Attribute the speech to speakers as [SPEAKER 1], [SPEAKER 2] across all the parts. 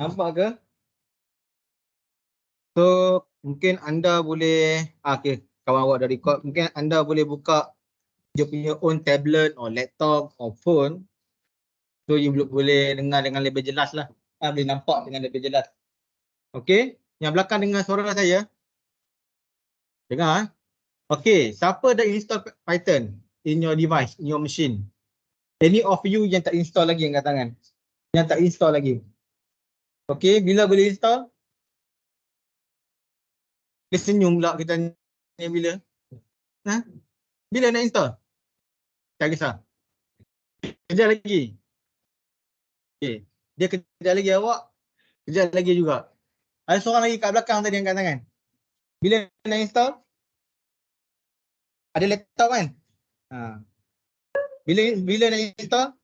[SPEAKER 1] Nampak ke? So, mungkin anda boleh, okay, kawan awak dah record, mungkin anda boleh buka dia punya own tablet or laptop or phone. So, you boleh dengar dengan lebih jelas lah. Boleh nampak dengan lebih jelas. Okay, yang belakang dengar suara saya? Dengar? Okay, siapa dah install Python in your device, in your machine? Any of you yang tak install lagi angkat tangan? Yang tak install lagi? Okay, bila boleh install? Dia senyum pula kita tanya bila. Ha? Bila nak install? Tak kisah. Kejar lagi. Okay. Dia kejar lagi awak. Kejar lagi juga. Ada seorang lagi kat belakang tadi angkat tangan. Bila nak install? Ada laptop kan? Ha. Bila nak install?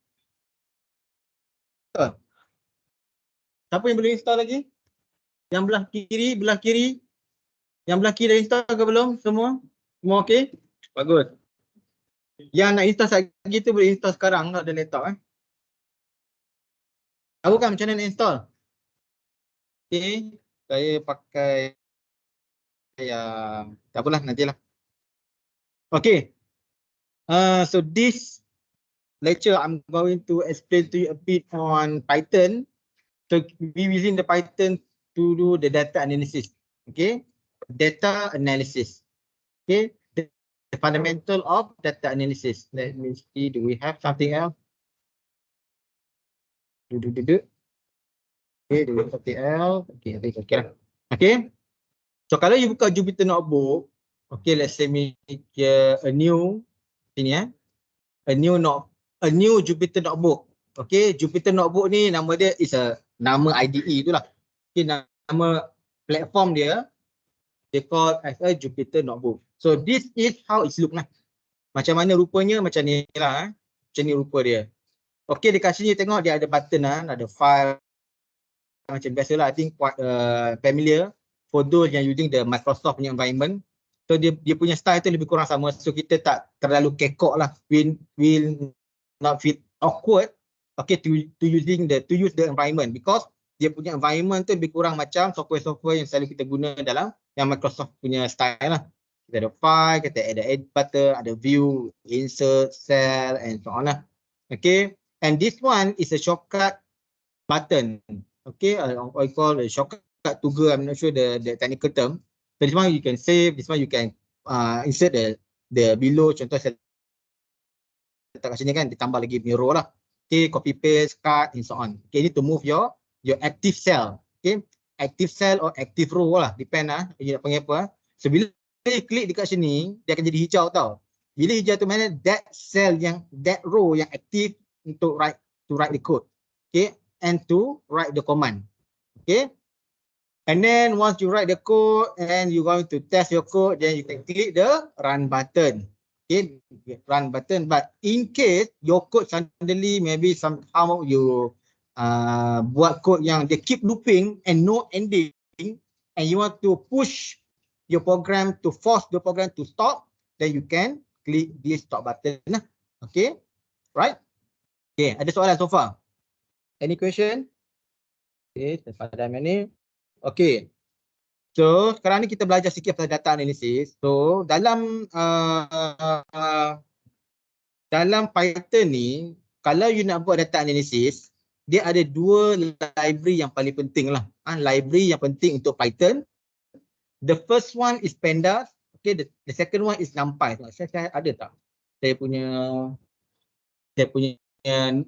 [SPEAKER 1] Install. Siapa yang boleh install lagi? Yang belah kiri. Yang belah kiri dah install ke belum? Semua? Semua okey? Bagus. Yang nak install lagi tu boleh install sekarang tak ada laptop Tahu kan macam mana nak install? Okay. Saya pakai tak apalah nantilah. Okay. So this lecture I'm going to explain to you a bit on Python. So we using the Python to do the data analysis. Okay. Data analysis. Okay. The fundamental of data analysis. Let me see. Do we have something else? Okay. Do we have something else? Okay. Okay. Okay. So kalau you buka Jupyter Notebook, okay, let's say make a new sini a new Jupyter Notebook. Okay, Jupyter Notebook ni nama dia is nama IDE itulah. Okay, nama platform dia call as a Jupyter Notebook. So this is how it look lah. Macam mana rupanya macam ni lah. Macam ni rupa dia. Okay, dekat sini tengok dia ada button ada file macam biasalah. I think quite familiar for those yang using the Microsoft punya environment. So dia punya style tu lebih kurang sama. So kita tak terlalu kekok lah. Will not feel awkward okay to use the environment because dia punya environment tu lebih kurang macam software-software yang selalu kita guna dalam yang Microsoft punya style lah. Kita ada file, kita ada edit button, ada view, insert, cell and so on lah. Okay, and this one is a shortcut button. Okay, I call a shortcut toggle. I'm not sure the technical term. So this one you can save. This one you can insert the below. Contoh saya letak kat sini kan, ditambah lagi mirror lah. Okay, copy paste, cut and so on. Okay, ini to move your active cell. Okay, active cell or active row lah. Depend you nak panggil apa. So bila you klik dekat sini, dia akan jadi hijau tau. Bila hijau tu mana that cell that row yang aktif untuk write the code. Okay, and to write the command. Okay, and then once you write the code and you're going to test your code, then you can click the run button. Okay, run button. But in case your code suddenly maybe somehow you buat code yang they keep looping and no ending, and you want to push your program to force the program to stop, then you can click this stop button. Okay, right? Okay, ada soalan so far? Any question? Okay, pada ni. Okay. So, sekarang ni kita belajar sikit pasal data analysis. So, dalam Python ni, kalau you nak buat data analysis, dia ada dua library yang paling penting lah. Library yang penting untuk Python. The first one is Pandas. Okay, the second one is NumPy. Saya ada tak? Saya punya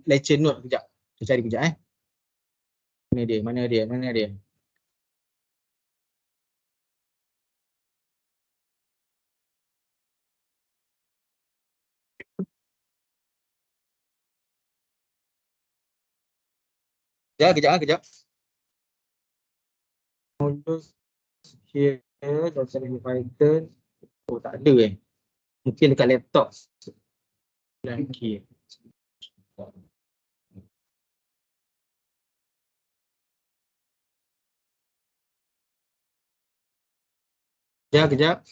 [SPEAKER 1] lecture note kejap. Saya cari kejap Mana dia? Kejap. Here, data Python. Oh, tak ada Mungkin dekat laptop. Lagi. Kejap.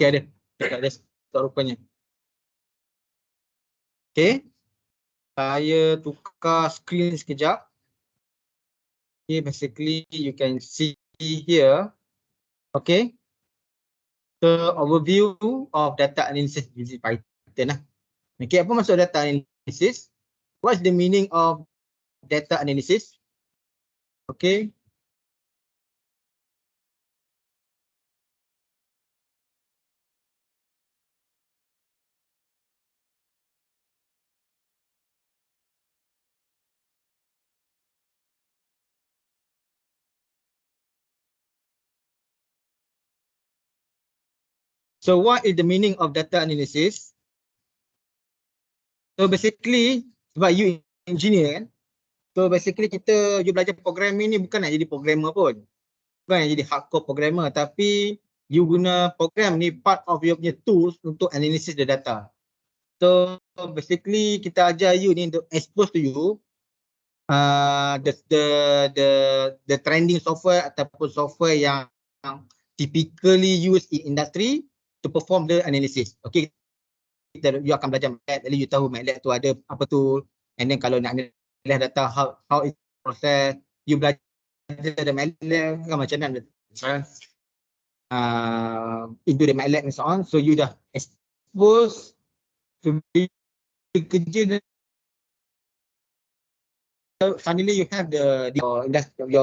[SPEAKER 1] Okay, ada. Dekat desktop rupanya. Okay. Saya tukar screen sekejap. Okay, basically you can see here. Okay. The overview of data analysis using Python lah. Okay, apa maksud data analysis? What's the meaning of data analysis? Okay. So what is the meaning of data analysis? So basically, sebab you engineer kan, so basically you belajar programming ni bukan nak jadi programmer pun. Bukan nak jadi hardcore programmer, tapi you guna program ni part of your punya tools untuk analysis the data. So basically kita ajar you ni untuk expose to you the trending software ataupun software yang typically used in industry to perform the analysis. Okay, you akan belajar MATLAB, jadi you tahu MATLAB tu ada apa tu, and then kalau nak analyze data, how it process, you belajar the MATLAB kan macam mana into the MATLAB and so on. So you dah expose to kerja. So suddenly you have your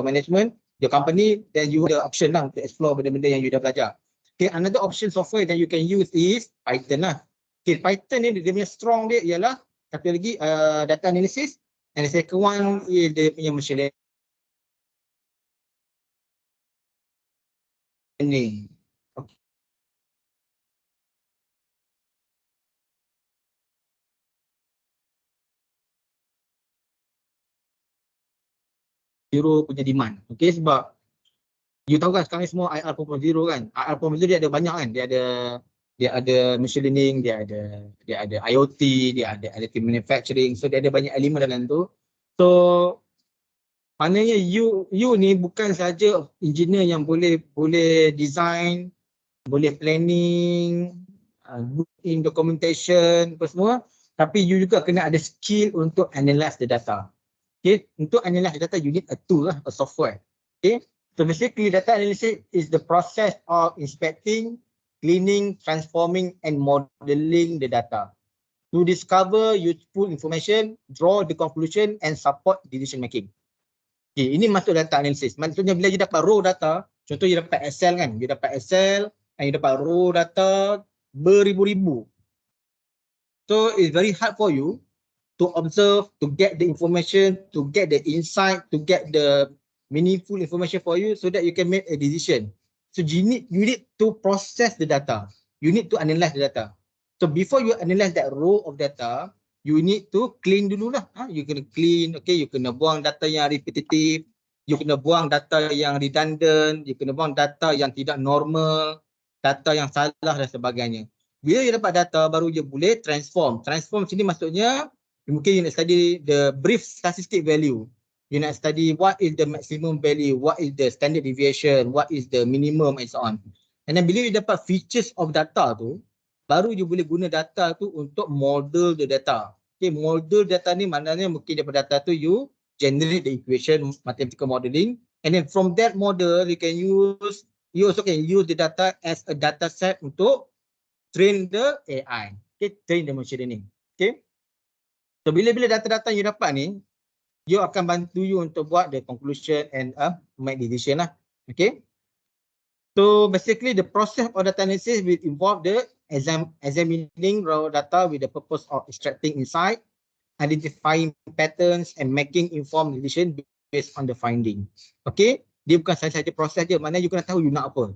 [SPEAKER 1] management, your company, then you have the option lah to explore benda-benda yang you dah belajar. Okay, another option software that you can use is Python lah. Okay, Python ni dia punya strong dia ialah satu lagi data analysis, and the second one is dia punya machine learning. Okay. Zero punya demand. Okay, sebab you tahu kan sekarang ni semua IR 4.0 kan. IR 4.0 dia ada banyak kan. Dia ada machine learning, dia ada IoT, dia ada additive manufacturing. So dia ada banyak elemen dalam tu. So maknanya you ni bukan saja engineer yang boleh design, boleh planning, in documentation apa semua, tapi you juga kena ada skill untuk analyze the data. Okay, untuk analyze the data you need a tool lah, a software. Okay, so basically data analysis is the process of inspecting, cleaning, transforming and modeling the data to discover useful information, draw the conclusion and support decision making. Okay, ini masuk data analysis. Maksudnya bila you dapat raw data, contoh you dapat Excel kan, you dapat Excel and you dapat raw data beribu-ribu. So it's very hard for you to observe, to get the information, to get the insight, to get the meaningful information for you so that you can make a decision. So you need to process the data. You need to analyze the data. So before you analyze that row of data, you need to clean dulu lah. You kena clean, okay, you kena buang data yang repetitive, you kena buang data yang redundant, you kena buang data yang tidak normal, data yang salah dan sebagainya. Bila you dapat data, baru you boleh transform. Transform sini maksudnya, mungkin you nak study the brief statistic value. You nak study what is the maximum value, what is the standard deviation, what is the minimum and so on. And then bila you dapat features of data tu, baru you boleh guna data tu untuk model the data. Okay, model data ni maknanya mungkin daripada data tu you generate the equation, mathematical modeling, and then from that model you also can use the data as a data set untuk train the AI. Okay, train the machine learning. Okay. So bila data-data you dapat ni, you akan bantu you untuk buat the conclusion and make decision lah. Okay. So basically the process of data analysis will involve the examining raw data with the purpose of extracting insight, identifying patterns and making informed decision based on the finding. Okay. Dia bukan sahaja proses dia, maknanya you kena tahu you nak apa.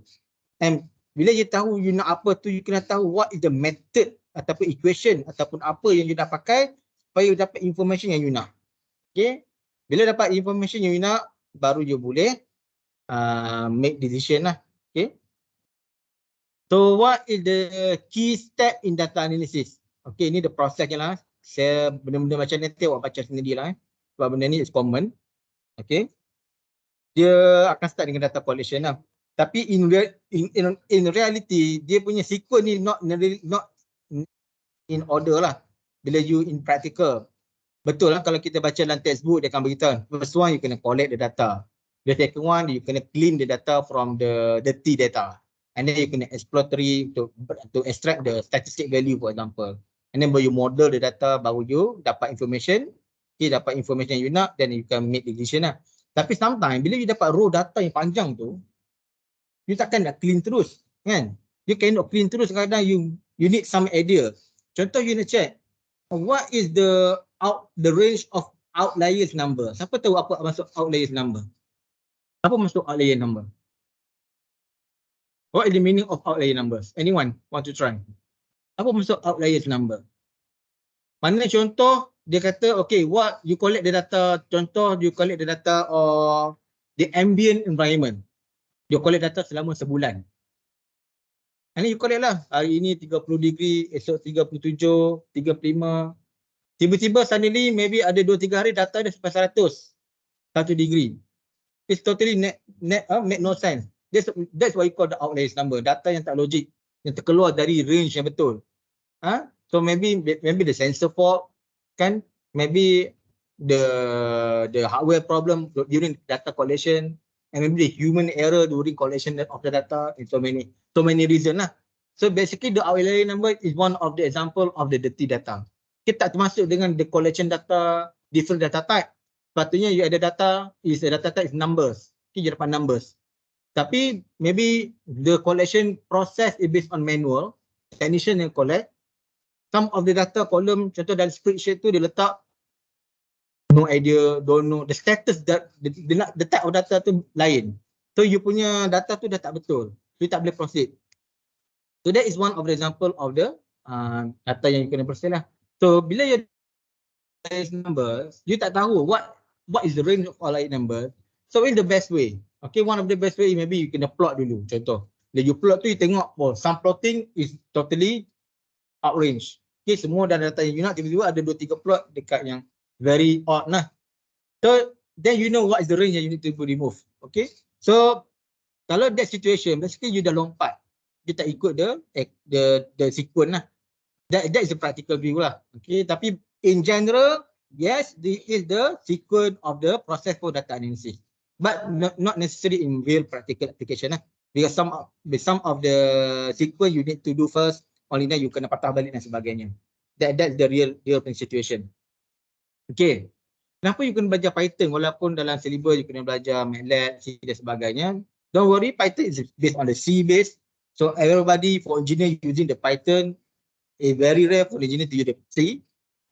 [SPEAKER 1] And bila you tahu you nak apa tu, you kena tahu what is the method ataupun equation ataupun apa yang you nak pakai supaya you dapat information yang you nak. Okay. Bila dapat information yang you nak, baru you boleh make decision lah. Okay. So what is the key step in data analysis? Okay, ini the process je lah. Saya benda-benda macam ni awak baca sendiri lah. Sebab benda ni is common. Okay. Dia akan start dengan data collection lah. Tapi in reality dia punya sequence ni not in order lah. Bila you in practical, betul lah kalau kita baca dalam textbook dia akan beritahu first one you kena collect the data, the second one you kena clean the data from the dirty data, and then you kena exploratory to extract the statistic value for example, and then baru you model the data, baru you dapat information. Okay, dapat information yang you nak, then you can make decision lah. Tapi sometimes bila you dapat raw data yang panjang tu, you takkan nak clean terus kan. You cannot clean terus, kadang-kadang you need some idea. Contoh you nak check what is the range of outliers number. Siapa tahu apa maksud outliers number? Apa maksud outlier number? What is the meaning of outlier numbers? Anyone want to try? Apa maksud outliers number? Mana contoh dia kata okay, what you collect the data, contoh you collect the data of the ambient environment. You collect data selama sebulan. And then you collect lah, hari ini 30 degree, esok 37, 35. Tiba-tiba suddenly maybe ada 2-3 hari data dia sampai 100 degree. It's totally make no sense. That's what you call the outliers number. Data yang tak logik, yang terkeluar dari range yang betul. So maybe the sensor fault kan, maybe the hardware problem during data collection, and maybe the human error during collection of the data, and so many reasons lah. So basically the outlier number is one of the example of the dirty data. Kita tak termasuk dengan the collection data, different data type. Sepatutnya you ada data, the data type is numbers. Okay, you dapat numbers. Tapi maybe the collection process is based on manual, technician yang collect. Some of the data column, contoh dalam spreadsheet tu dia letak no idea, don't know the status, that the type of data tu lain. So you punya data tu dah tak betul, you tak boleh proceed. So that is one of the example of the data yang you kena proceed lah. So bila you numbers, you tak tahu what is the range of outlier number. So in the best way, okay, one of the best way maybe you kena plot dulu. Contoh, bila you plot tu you tengok, oh, some plotting is totally out range. Okay, semua data yang you nak, tiba-tiba ada 2-3 plot dekat yang very odd lah. So then you know what is the range that you need to remove. Okay, so kalau that situation, basically you dah lompat, you tak ikut the sequence lah. That is the practical view lah. Okay, tapi in general, yes, this is the sequence of the process for data analysis, but not necessarily in real practical application lah. Because some of the sequence you need to do first, only then you kena patah balik dan sebagainya. That's the real situation. Okay, kenapa you kena belajar Python walaupun dalam syllabus you kena belajar MATLAB, C dan sebagainya? Don't worry, Python is based on the C base. So everybody for engineer using the Python, is very rare for engineer to use the C.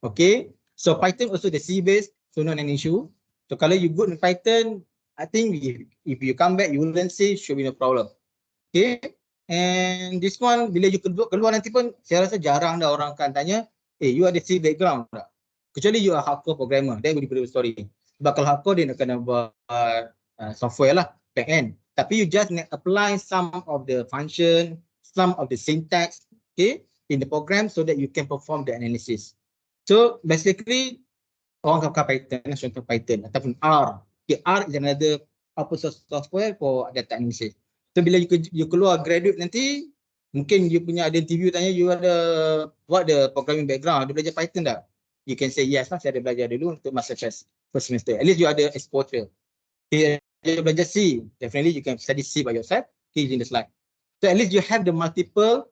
[SPEAKER 1] Okay, so Python also the C base, so not an issue. So kalau you good in Python, I think if you come back you learn C, should be no problem. Okay, and this one bila you keluar nanti pun saya rasa jarang dah orang akan tanya, you ada C background tak? Kecuali you are hardcore programmer, then boleh beri story. Sebab kalau hardcore dia nak kena buat software lah, back end. Tapi you just need apply some of the function, some of the syntax, okay, in the program so that you can perform the analysis. So basically, orang pakai Python, contoh Python ataupun R. Okay, R is another open source software for data analysis. So bila you keluar graduate nanti, mungkin you punya ada interview tanya you ada what the programming background, ada belajar Python tak? You can say yes lah, saya ada belajar dulu untuk masa first semester. At least you ada exposure. Okay, you belajar C, definitely you can study C by yourself, okay, using the slide. So at least you have the multiple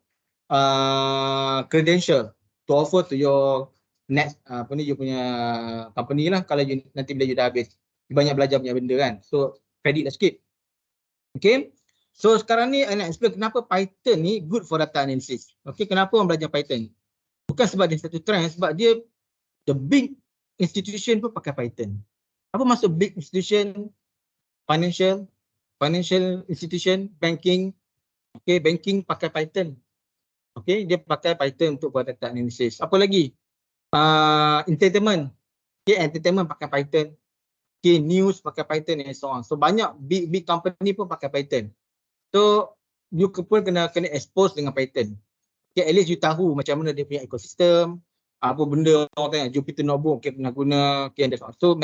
[SPEAKER 1] credential to offer to your next you punya company lah. Kalau you, nanti bila you dah habis, you banyak belajar punya benda kan. So credit lah sikit. Okay, so sekarang ni I nak explain kenapa Python ni good for data analysis. Okay, kenapa orang belajar Python? Bukan sebab dia satu trend, sebab dia the big institution pun pakai Python. Apa maksud big institution? Financial institution, banking. Okay, banking pakai Python. Okay, dia pakai Python untuk buat data analysis. Apa lagi? Entertainment. Okay, entertainment pakai Python. Okay, news pakai Python and so on. So banyak big company pun pakai Python. So you pun kena expose dengan Python. Okay, at least you tahu macam mana dia punya ekosistem. Apa benda orang tanya Jupyter Notebook, okay, pernah guna, okay, and so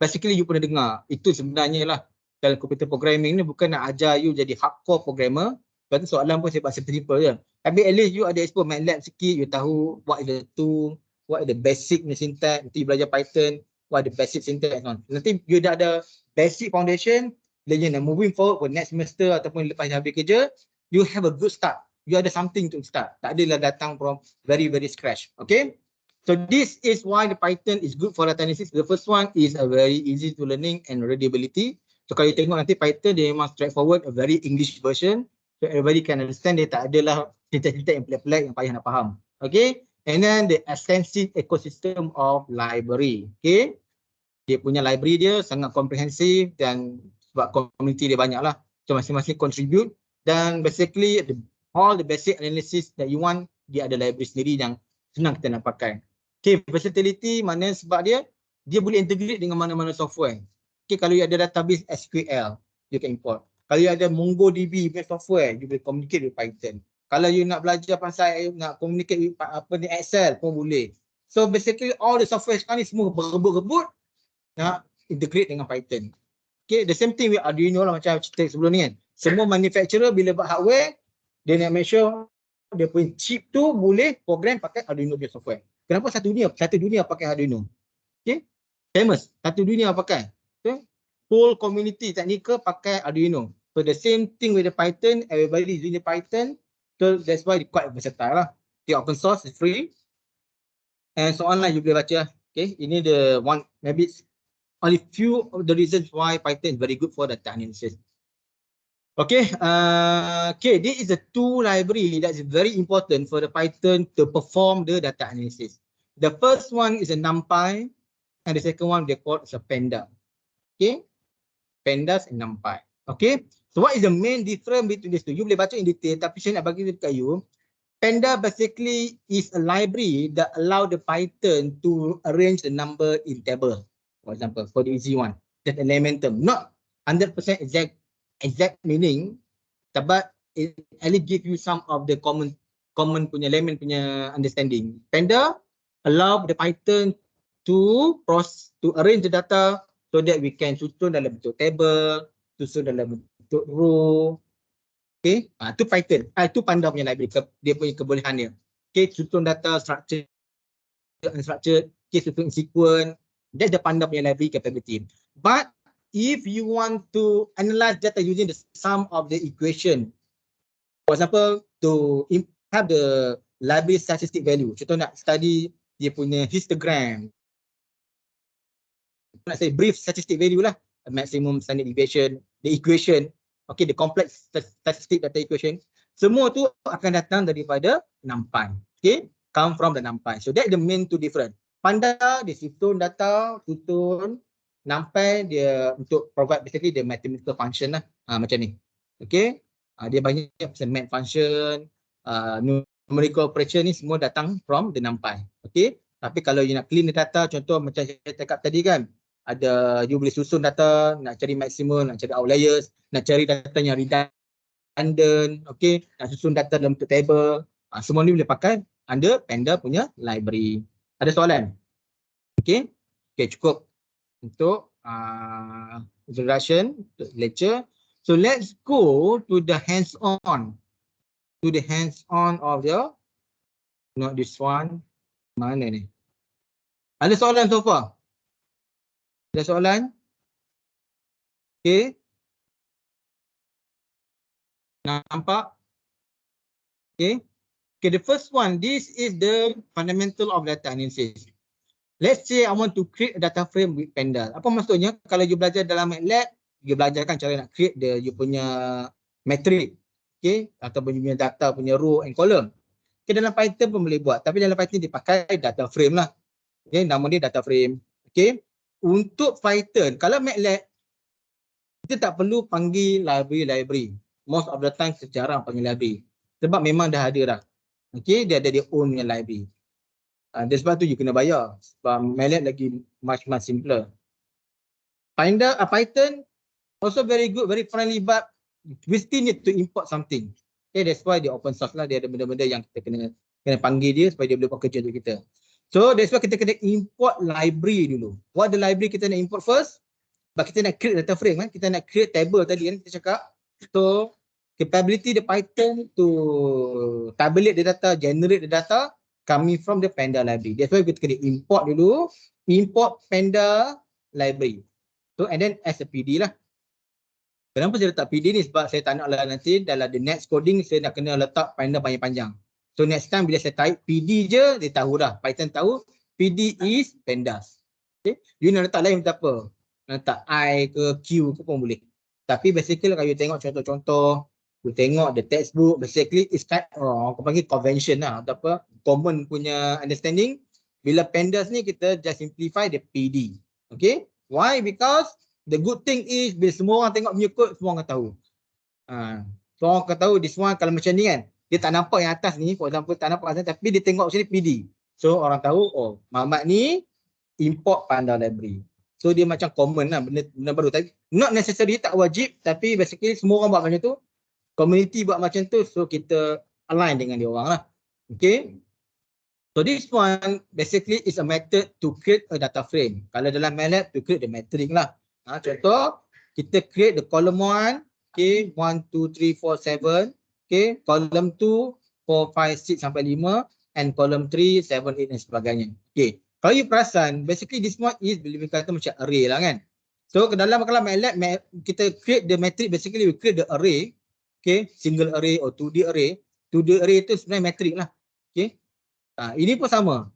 [SPEAKER 1] basically you pernah dengar. Itu sebenarnya lah dalam computer programming ni bukan nak ajar you jadi hardcore programmer. Lepas tu soalan pun saya buat simple je. Tapi at least you ada explore MATLAB sikit, you tahu what is the tool, what is the basic ni syntax, nanti you belajar Python, what is the basic syntax. Nanti you dah ada basic foundation, then moving forward for next semester ataupun lepas habis kerja, you have a good start. You ada something to start. Tak adalah datang from very scratch. Okay? So this is why the Python is good for data analysis. The first one is a very easy to learning and readability. So kalau you tengok nanti Python, dia memang straightforward, a very English version. So everybody can understand, dia tak adalah cerita-cerita yang pelik-pelik yang payah nak faham. Okay? And then the extensive ecosystem of library. Okay? Dia punya library dia sangat komprehensif dan sebab community dia banyak lah. So masing-masing contribute dan basically all the basic analysis that you want, dia ada library sendiri yang senang kita nak pakai. Okay, versatility mana sebab dia boleh integrate dengan mana-mana software. Okay, kalau you ada database SQL, you can import. Kalau you ada MongoDB punya software, you boleh communicate with Python. Kalau you nak belajar pasal nak communicate with Excel pun boleh. So basically all the software sekarang ni semua berebut-rebut nak integrate dengan Python. Okay, the same thing with Arduino lah macam cerita sebelum ni kan. Semua manufacturer bila buat hardware, dia nak make sure dia punya chip tu boleh program pakai Arduino punya software. Kenapa satu dunia pakai Arduino? Okay, famous, satu dunia pakai. Okay, whole community technical pakai Arduino. So the same thing with the Python, everybody is using the Python. So that's why it's quite versatile lah. The open source is free. And so on lah, you boleh baca. Okay, ini the one, maybe only few of the reasons why Python is very good for data analysis. Okay, okay, this is a two library that is very important for the Python to perform the data analysis. The first one is a NumPy, and the second one they call is a Panda. Okay, Pandas and NumPy. Okay, so what is the main difference between these two? You boleh baca in detail, tapi saya nak bagi dekat you. Panda basically is a library that allow the Python to arrange the number in table. For example, for the easy one, that elementum, not 100% exact meaning, but it only give you some of the common punya layman punya understanding. Panda allow the Python to arrange the data so that we can susun dalam bentuk table, susun dalam bentuk row. Okay, itu Python. Itu Panda punya library, dia punya kebolehan dia. Okay, susun data, structure, unstructured, okay, susun sequence. That's the Panda punya library capability. But if you want to analyze data using the sum of the equation, for example, to have the library statistic value, contoh nak study dia punya histogram, nak say brief statistic value lah, maximum standard deviation, the equation, okay, the complex statistic data equation, semua tu akan datang daripada NumPy. Okay, come from the NumPy. So that's the main two different. Panda dia susun data, susun. NumPy dia untuk provide basically the mathematical function lah, macam ni. Okay, dia banyak math function, numerical operation ni semua datang from the NumPy. Okay, tapi kalau you nak clean the data, contoh macam saya cakap tadi kan, ada you boleh susun data, nak cari maximum, nak cari outliers, nak cari data yang redundant, okay, nak susun data dalam bentuk table, semua ni boleh pakai under Panda punya library. Ada soalan? Okay, cukup untuk introduction lecture. So let's go to the hands-on, of the, not this one, mana ni? Ada soalan so far? Ada soalan? Okay, nampak? Okay, the first one, this is the fundamental of data analysis. Let's say I want to create a data frame with Panda. Apa maksudnya? Kalau you belajar dalam MATLAB, you belajarkan cara nak create you punya matrix, okay, ataupun you punya data punya row and column. Okay, dalam Python pun boleh buat, tapi dalam Python dia pakai data frame lah. Okay, nama dia data frame. Okay, untuk Python, kalau MATLAB, kita tak perlu panggil library. Most of the time sejarah panggil library. Sebab memang dah ada dah. Okay, dia ada dia own punya library. Dan sebab tu you kena bayar. Sebab MATLAB lagi much simpler. Python also very good, very friendly, but we still need to import something. Okay, that's why dia open source lah. Dia ada benda-benda yang kita kena panggil dia supaya dia boleh buat kerja untuk kita. So that's why kita kena import library dulu. What the library kita nak import first? Sebab kita nak create data frame kan, kita nak create table tadi kan kita cakap. So capability the Python to tabulate the data, generate the data coming from the Panda library. That's why kita kena import dulu, import Panda library. So and then as a PD lah. Kenapa saya letak PD ni? Sebab saya tak nak lah nanti dalam the next coding saya nak kena letak Panda panjang-panjang. So next time bila saya type PD je, dia tahu dah. Python tahu PD is Pandas. Okay? You nak letak lain apa? Nak letak I ke Q ke pun boleh. Tapi basically kalau you tengok contoh-contoh, you tengok the textbook, basically it's kind of, aku panggil convention lah. Atau apa, common punya understanding. Bila Pandas ni kita just simplify the PD. Okay? Why? Because the good thing is bila semua orang tengok punya code, semua orang tahu. So orang akan tahu this one kalau macam ni kan, dia tak nampak yang atas ni, for example tak nampak atas tapi dia tengok macam ni PD. So orang tahu, oh Muhammad ni import Panda library. So dia macam common lah, benda baru. Tapi not necessary, tak wajib, tapi basically semua orang buat macam tu. Community buat macam tu, so kita align dengan dia orang lah. Okay. So this one basically is a method to create a data frame. Kalau dalam MATLAB to create the metric lah. Contoh, kita create the column 1, okay, 1, 2, 3, 4, 7, okay, column 2, 4, 5, 6 sampai 5 and column 3, 7, 8 dan sebagainya. Okay, kalau you perasan, basically this one is boleh kata macam array lah kan. So dalam kalau MATLAB, kita create the metric, basically we create the array, okay, single array or 2D array. 2D array itu sebenarnya metric lah, okay. Ini pun sama.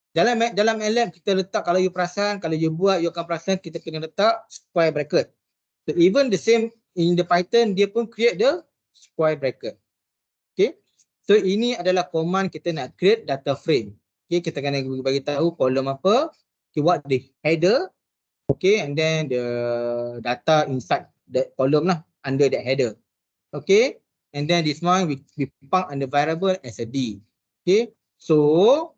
[SPEAKER 1] Dalam MATLAB kita letak, kalau you perasan, kalau you buat, you akan perasan kita kena letak square bracket. So even the same in the Python, dia pun create the square bracket. Okay. So ini adalah command kita nak create data frame. Okay, kita kena bagi tahu kolom apa, okay, what the header, okay, and then the data inside that column lah, under that header. Okay, and then this one we pump under variable as a D. Okay. So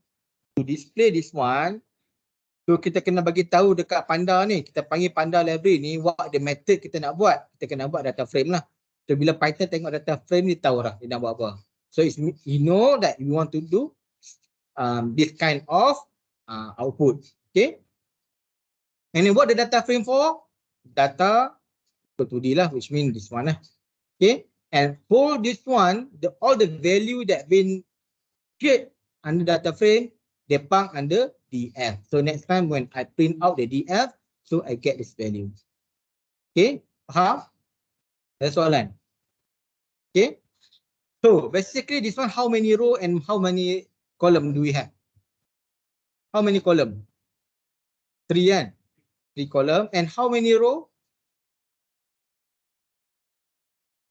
[SPEAKER 1] to display this one, so kita kena bagi tahu dekat Panda ni, kita panggil Panda library ni, what the method kita nak buat. Kita kena buat data frame lah. So bila Python tengok data frame ni, tahu lah dia nak buat apa. So it's, you know that you want to do this kind of output. Okay. And then what the data frame for? Data 2D lah, which means this one lah. Okay. And for this one, all the value that been created under data frame, they pump under df. So next time when I print out the df, so I get this value. Okay, faham? That's soalan. Okay, so basically this one, how many row and how many column do we have? How many column? 3 kan? 3 column. And how many row?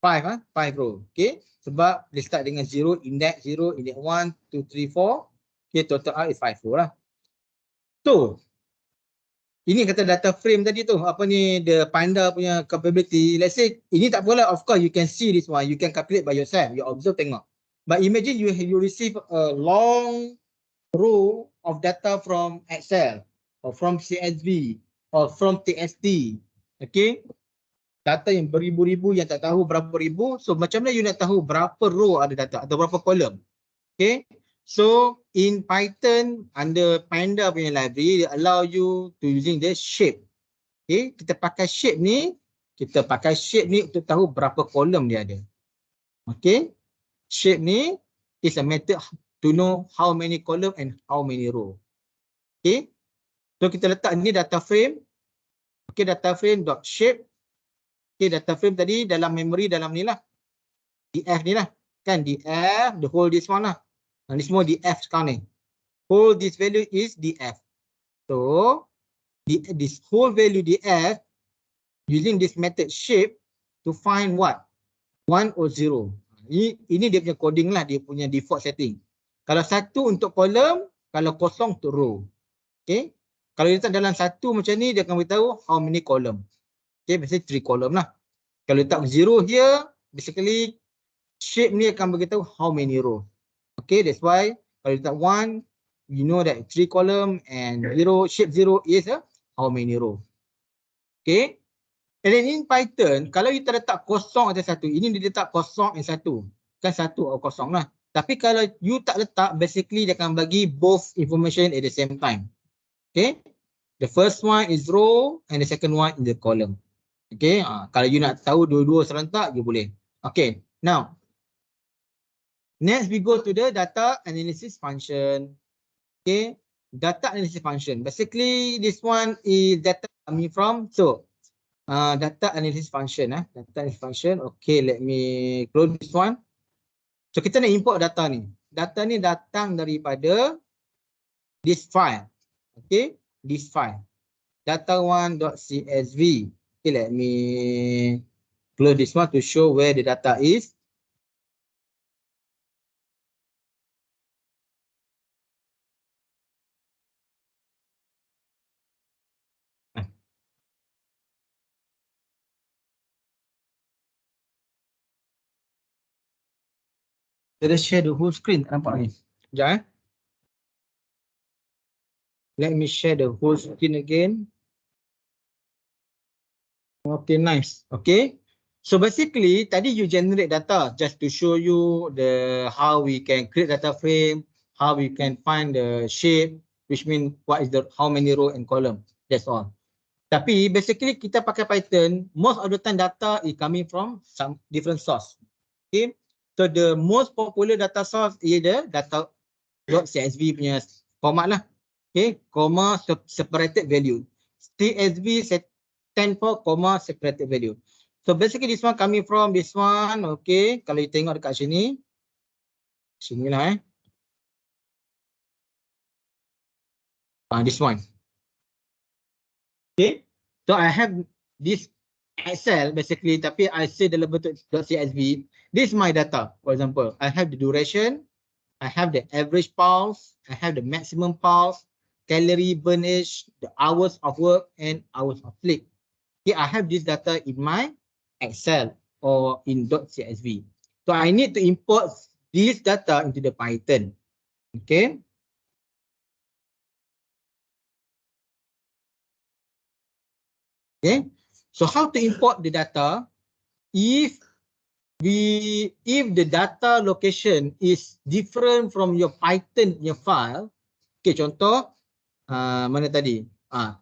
[SPEAKER 1] 5 5 row. Okay, sebab dia start dengan 0, index 1, 2, 3, 4. Okay, total out is 5 row lah. So, ini kata data frame tadi tu, apa ni, the Panda punya capability. Let's say, ini tak apalah, of course you can see this one, you can calculate by yourself, you observe, tengok. But imagine you receive a long row of data from Excel, or from CSV, or from TXT. Okay, data yang beribu-ribu yang tak tahu berapa ribu. So macam mana you nak tahu berapa row ada data atau berapa column? Okay. So in Python under Panda punya library, they allow you to using the shape. Okay. Kita pakai shape ni untuk tahu berapa column dia ada. Okay. Shape ni is a method to know how many column and how many row. Okay. So kita letak ni data frame. Okay, data frame dot shape. Okay, data frame tadi dalam memory dalam ni lah. df ni lah. Kan df, the whole this one lah. Ni semua df sekarang ni. Whole this value is df. So, this whole value df using this method shape to find what? 1 or 0. Ini dia punya coding lah, dia punya default setting. Kalau 1 untuk column, kalau kosong untuk row. Okay. Kalau letak dalam 1 macam ni, dia akan beritahu how many column. Okay, biasanya 3 column lah. Kalau letak 0 here, basically shape ni akan beritahu how many row. Okay, that's why kalau letak 1, you know that 3 column and 0, shape 0 is how many row. Okay, and then in Python, kalau you terletak kosong atas 1, ini dia letak kosong and 1. Kan 1 atau kosong lah. Tapi kalau you tak letak, basically dia akan bagi both information at the same time. Okay, The first one is row and the second one is the column. Okay, kalau you nak tahu dua-dua serentak, you boleh. Okay, now next we go to the data analysis function. Okay, data analysis function. Basically, this one is data coming from data analysis function. Data analysis function. Okay, let me close this one. So kita nak import data ni. Data ni datang daripada this file. Okay, this file. Data1.csv. Okay, let me close this one to show where the data is. Kita share the whole screen. Tak nampak ni. Sekejap Let me share the whole screen again. Okay, nice. Okay. So basically, tadi you generate data just to show you how we can create data frame, how we can find the shape, which means how many row and column. That's all. Tapi basically kita pakai Python, most of the time data is coming from some different source. Okay. So the most popular data source is the data.csv punya format lah. Okay, comma separated value. CSV stand for comma separated value. So basically this one coming from this one. Okay, kalau you tengok dekat sini. Sinilah this one. Okay, so I have this Excel basically, tapi I say dalam bentuk .csv. This is my data. For example, I have the duration, I have the average pulse, I have the maximum pulse, calorie burnage, the hours of work, and hours of sleep. Okay, I have this data in my Excel or in .csv. So I need to import this data into the Python. Okay. Okay. So how to import the data? If the data location is different from your Python your file. Okay, contoh mana tadi?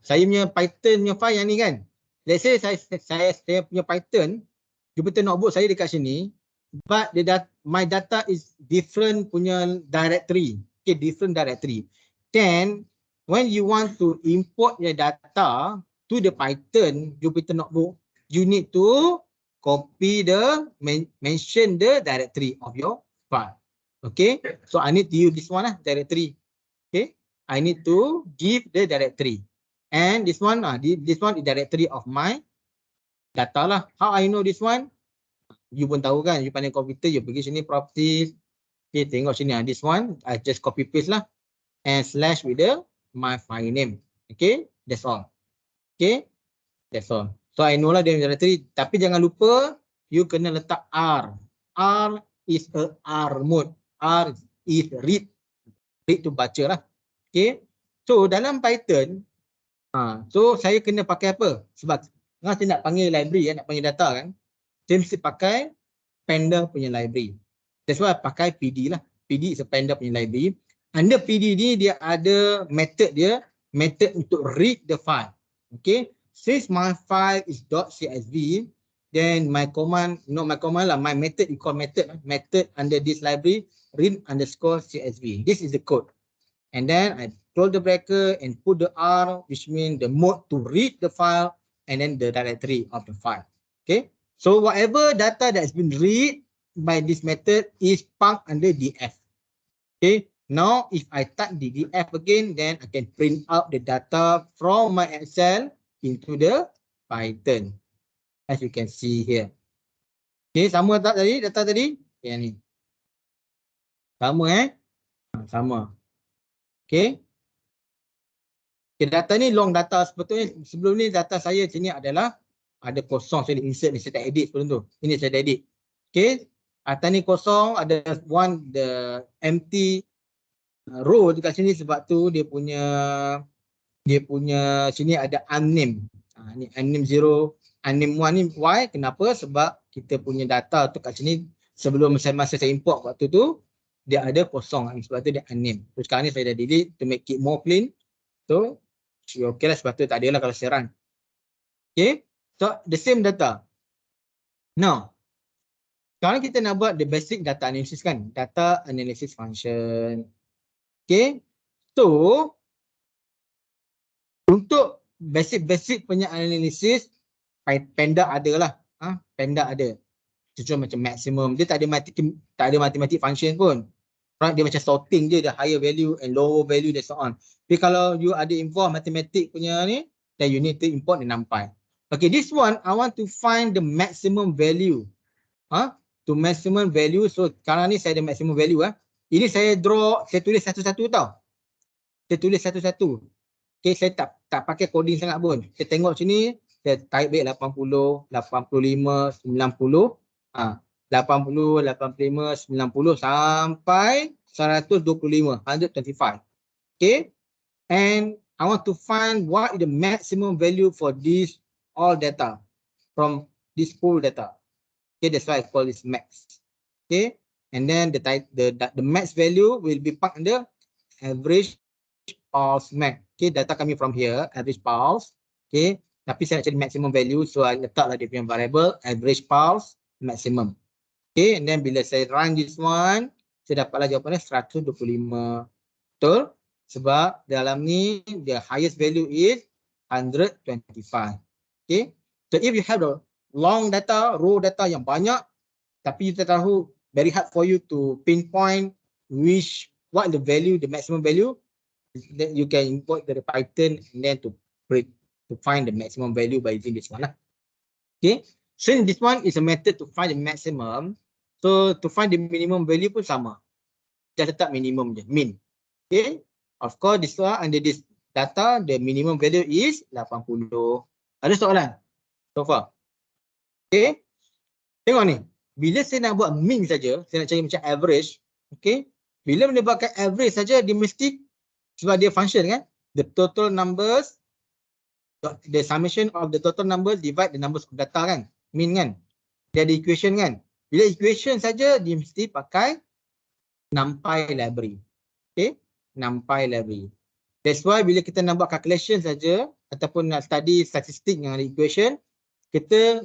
[SPEAKER 1] Saya punya Python punya file yang ni kan. Let's say saya punya Python Jupyter Notebook saya dekat sini, but my data is different punya directory. Okay, different directory. Then when you want to import your data to the Python Jupyter Notebook, you need to copy mention the directory of your file. Okay, so I need to use this one directory. Okay, I need to give the directory, and this one is directory of my data lah. How I know this one? You pun tahu kan, you pandai komputer, you pergi sini properties. Okay, tengok sini this one I just copy paste lah, and slash with my file name. Okay, that's all. Okay, that's all. So I know lah dia directory, tapi jangan lupa you kena letak R. R is a R mode. R is read to baca lah. Okay, so dalam Python, so saya kena pakai apa? Sebab saya nak panggil library, nak panggil data kan, saya mesti pakai Panda punya library. That's why pakai PD lah. PD is a Panda punya library. Under PD ni dia ada method untuk read the file. Okay, since my file is .csv, then my command, not my command lah, my method, you call method under this library, read_csv. This is the code. And then I close the bracket and put the R, which means the mode to read the file, and then the directory of the file. Okay, so whatever data that has been read by this method is parked under df. Okay, now if I type the df again, then I can print out the data from my Excel into the Python, as you can see here. Okay, sama tak tadi data tadi? Yang ni. Sama sama. Okay. Okay, data ni long data. Sebetulnya sebelum ni data saya sini adalah ada kosong, saya insert ni, saya tak edit sebelum tu. Ini saya dah edit. Okay. Atas ni kosong, ada the empty row dekat sini, sebab tu dia punya sini ada unnamed. Ni unnamed 0, unnamed 1 ni why? Kenapa? Sebab kita punya data tu kat sini sebelum masa saya import waktu tu dia ada kosong, sebab tu dia unnamed. So sekarang ni saya dah delete to make it more clean. So Okay lah, sebab tu tak ada lah kalau saya run. Okay, so the same data. Now, sekarang kita nak buat the basic data analysis kan, data analysis function. Okay, so untuk basic punya analysis, Panda ada lah. Panda ada. Contoh macam maximum, dia tak ada matematik function pun. Right, dia macam sorting je, the higher value and lower value and so on. Tapi kalau you ada involve matematik punya ni, then you need to import the NumPy. Okay, this one I want to find the maximum value. To maximum value. So sekarang ni saya ada maximum value. Ini saya tulis satu-satu tau. Saya tulis satu-satu. Okay, saya tak pakai coding sangat pun. Saya tengok sini, saya type baik 80, 85, 90. 80, 85, 90 sampai 125, 125. Okay. And I want to find what is the maximum value for this all data from this pool data. Okay, that's why I call this max. Okay. And then the max value will be parked under average pulse max. Okay, data coming from here, average pulse. Okay. Tapi saya nak cari maximum value, so I letaklah dia punya variable average pulse maximum. Okay, and then bila saya run this one, saya dapatlah jawapannya 125. Betul? Sebab dalam ni, the highest value is 125. Okay, so if you have the long data, raw data yang banyak, tapi you tak tahu, very hard for you to pinpoint what the value, the maximum value, then you can import the Python and then to find the maximum value by using this one. Okay, since this one is a method to find the maximum, so to find the minimum value pun sama. Just letak minimum je, min. Okay. Of course, this one under this data, the minimum value is 80. Ada soalan? So far. Okay. Tengok ni. Bila saya nak buat min saja, saya nak cari macam average. Okay. Bila menyebabkan average saja, dia mesti, sebab dia function kan. The total numbers, the summation of the total numbers divide the numbers of data kan. Min kan. Dia ada equation kan. Bila equation saja, dia mesti pakai NumPy library. Okay, NumPy library. That's why bila kita nak buat calculation saja ataupun nak study statistik yang ada equation,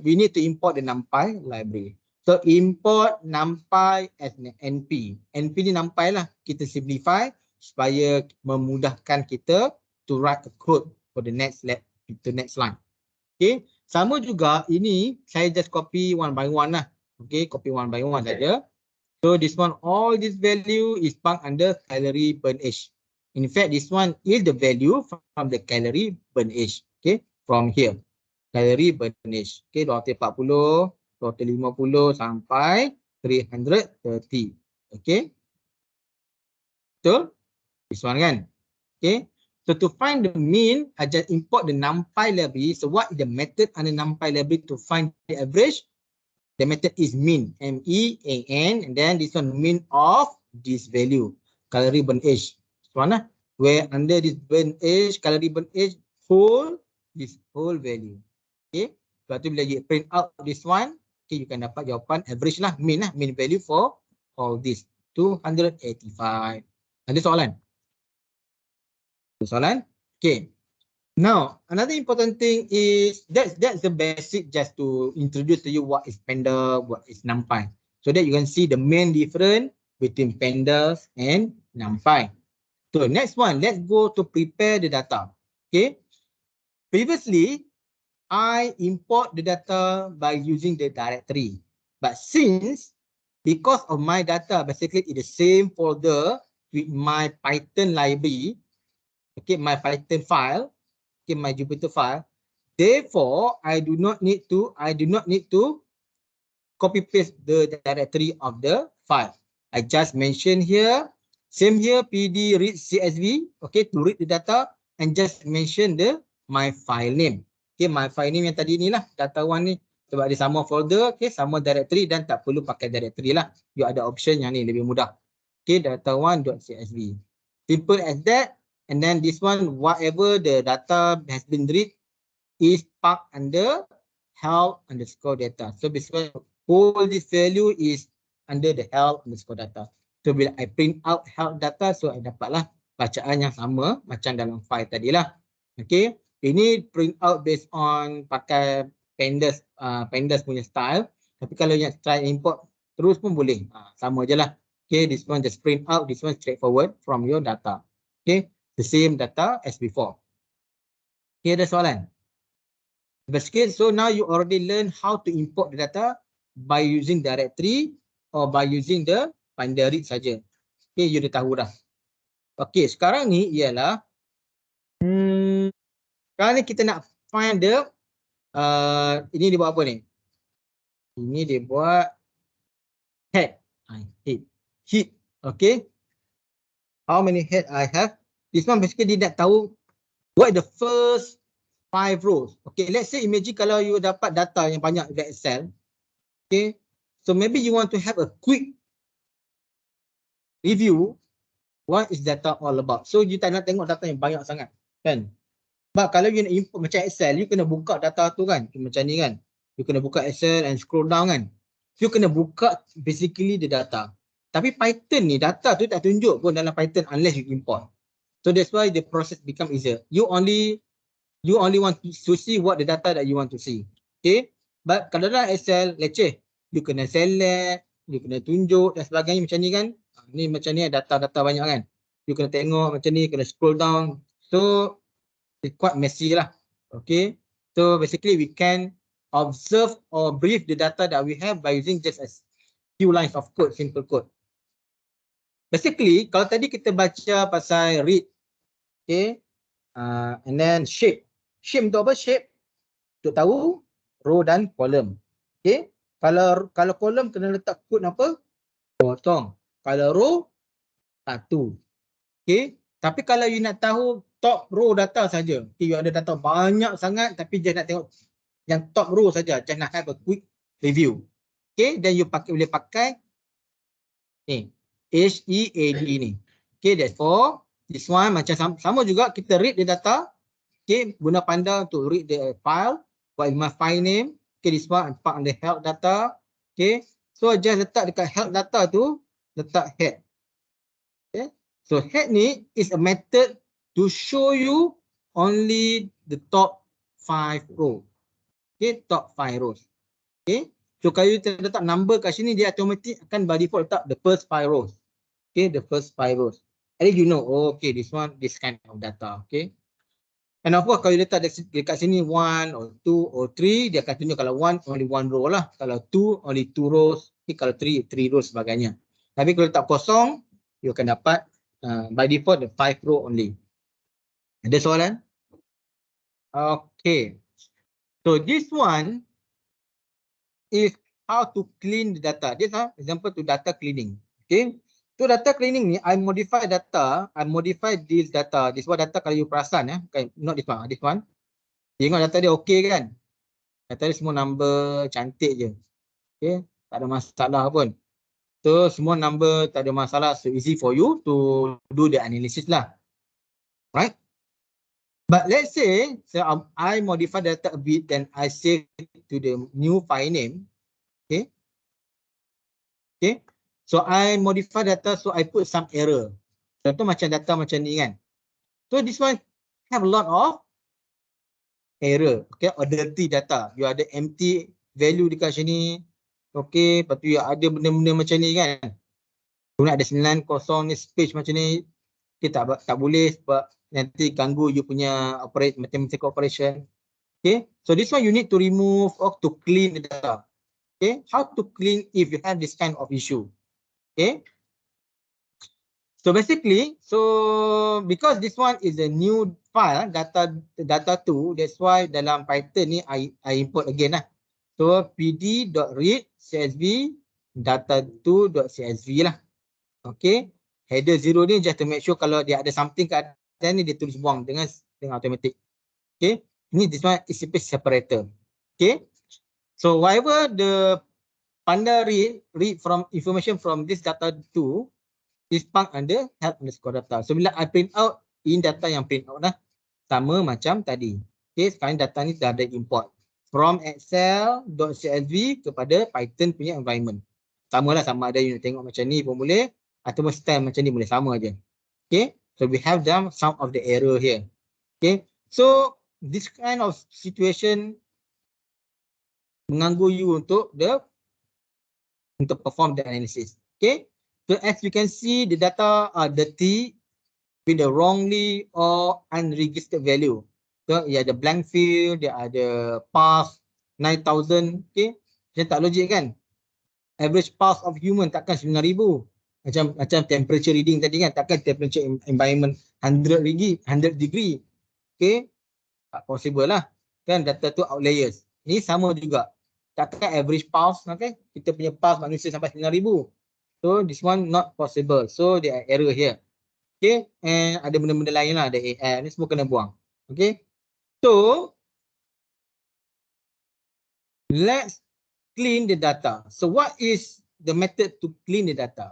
[SPEAKER 1] we need to import the NumPy library. So import NumPy as NP. NP ni NumPy lah. Kita simplify supaya memudahkan kita to write a code for the next line. Okay, sama juga ini saya just copy one by one lah. Okay, copy one by one saja. So this one, all this value is parked under calorie burn age. In fact, this one is the value from the calorie burn age. Okay, from here, calorie burn age. Okay, 240, 250 sampai 330. Okay, betul? This one kan? Okay, so to find the mean, I just import the NumPy library. So what is the method under NumPy library to find the average? The method is min, M-E-A-N, and then this one mean of this value, calorie burn age. This one lah, where under this burn age, calorie burn age, this whole value. Okay, lepas tu bila you print out this one, okay, you can dapat jawapan average lah, mean value for all this, 285. Ada soalan? Ada soalan? Okay. Now, another important thing is that's the basic, just to introduce to you what is Panda, what is NumPy. So that you can see the main difference between Pandas and NumPy. So next one, let's go to prepare the data. Okay. Previously, I import the data by using the directory. But because of my data basically in the same folder with my Python library, okay, my Python file, okay, my Jupyter file. Therefore, I do not need to copy paste the directory of the file. I just mention here, same here, pd read csv, okay, to read the data, and just mention my file name. Okay, my file name yang tadi ni lah, data one ni, sebab dia sama folder, okay, sama directory dan tak perlu pakai directory lah. You ada option yang ni lebih mudah. Okay, data1.csv. Simple as that. And then this one, whatever the data has been read is parked under health underscore data. So basically, all this value is under the health underscore data. So bila I print out health data, so I dapatlah bacaan yang sama macam dalam file tadi lah. Okay, ini print out based on pakai pandas punya style. Tapi kalau yang try import terus pun boleh. Sama je lah. Okay, this one just print out, this one straightforward from your data. Okay, the same data as before. Okay, ada soalan? Basically, so now you already learn how to import the data by using directory or by using the finder read saja. Okay, you dah tahu dah. Okay, sekarang ni ialah sekarang ni kita nak find the ini dia buat apa ni? Ini dia buat head. Head. Okay. How many head I have? This one basically dia nak tahu what the first 5 rows. Okay, let's say imagine kalau you dapat data yang banyak dari Excel. Okay. So maybe you want to have a quick review what is data all about. So you tak nak tengok data yang banyak sangat, kan? Sebab kalau you nak import macam Excel, you kena buka data tu kan, macam ni kan. You kena buka Excel and scroll down kan. You kena buka basically the data. Tapi Python ni data tu tak tunjuk pun dalam Python unless you import. So that's why the process become easier. You only want to see what the data that you want to see. Okay? But kalau dalam Excel leceh, you kena select, you kena tunjuk dan sebagainya macam ni kan. Ni macam ni data-data banyak kan. You kena tengok macam ni, kena scroll down. So it's quite messy lah. Okay. So basically we can observe or brief the data that we have by using just a few lines of code, simple code. Basically, kalau tadi kita baca pasal read, okay, and then shape. Shape untuk apa? Shape untuk tahu row dan column. Okay. Kalau column kena letak code apa? Potong. Kalau row, satu. Okay. Tapi kalau you nak tahu top row data saja, okay, you ada data banyak sangat tapi just nak tengok yang top row saja, just nak have a quick review. Okay, then you boleh pakai ni HEAD ni. Okay, that's for this one. Macam sama juga kita read the data. Okay, guna Panda untuk read the file. What is my file name? Okay, this one part on the help data. Okay, so just letak dekat help data tu, letak head. Okay, so head ni is a method to show you only the top 5 rows. Okay, top 5 rows. Okay, so kalau you letak number kat sini, dia automatic akan by default letak the first 5 rows. Okay, the first 5 rows. And then you know, oh, okay, this one, this kind of data. Okay. And of course, kalau you letak dekat sini 1 or 2 or 3, dia akan tunjuk kalau 1, only 1 row lah. Kalau 2, only 2 rows. Okay, kalau 3, 3 rows sebagainya. Tapi kalau letak kosong, you akan dapat by default the 5 row only. Ada soalan? Okay. So this one is how to clean the data. This example to data cleaning. Okay. So data cleaning ni, I modify data, I modify this data. This one data kalau you perasan okay, not this one, this one. Tengok data dia okay kan? Data dia semua number cantik je. Okay, tak ada masalah pun. So semua number tak ada masalah, so easy for you to do the analysis lah. Right? But let's say, so I modify data a bit, then I save to the new file name. Okay. Okay. So I modify data, so I put some error. Contoh macam data macam ni kan. So this one have a lot of error. Okay, or dirty data. You ada empty value dekat sini. Okay, lepas tu you ada benda-benda macam ni kan. Kemudian ada 9 kosong ni space macam ni. Okay, tak boleh sebab nanti ganggu you punya mathematical operation. Okay, so this one you need to remove or to clean the data. Okay, how to clean if you have this kind of issue. Okay, so basically, so because this one is a new file, data2, that's why dalam Python ni I import again lah. So pd.read csv data2.csv lah. Okay, header 0 ni just to make sure kalau dia ada something kat atas ni dia tulis buang dengan automatic. Okay, ini this one is a separator. Okay, so whatever the Panda read from information from this data2 is parked under help underscore data. So bila I print out, in data yang print out dah sama macam tadi. Okay, sekarang data ni dah ada import from excel.csv kepada Python punya environment. Sama lah, sama ada you nak tengok macam ni pun boleh ataupun style macam ni boleh, sama aja. Okay, so we have done some of the error here. Okay, So this kind of situation mengganggu you untuk perform the analysis. Okay. So as you can see, the data are dirty with the wrongly or unregistered value. So dia ada blank field, dia ada pass 9,000. Okay. Macam tak logik kan? Average pass of human takkan 9,000. Macam temperature reading tadi kan, takkan temperature environment 100 degree. Okay. Tak possible lah. Kan data tu outliers. Ini sama juga. Takkan average pulse, okay? Kita punya pulse manusia sampai 9,000. So this one not possible. So there are error here. Okay, and ada benda-benda lain lah, ada AR ni semua kena buang. Okay, so let's clean the data. So what is the method to clean the data?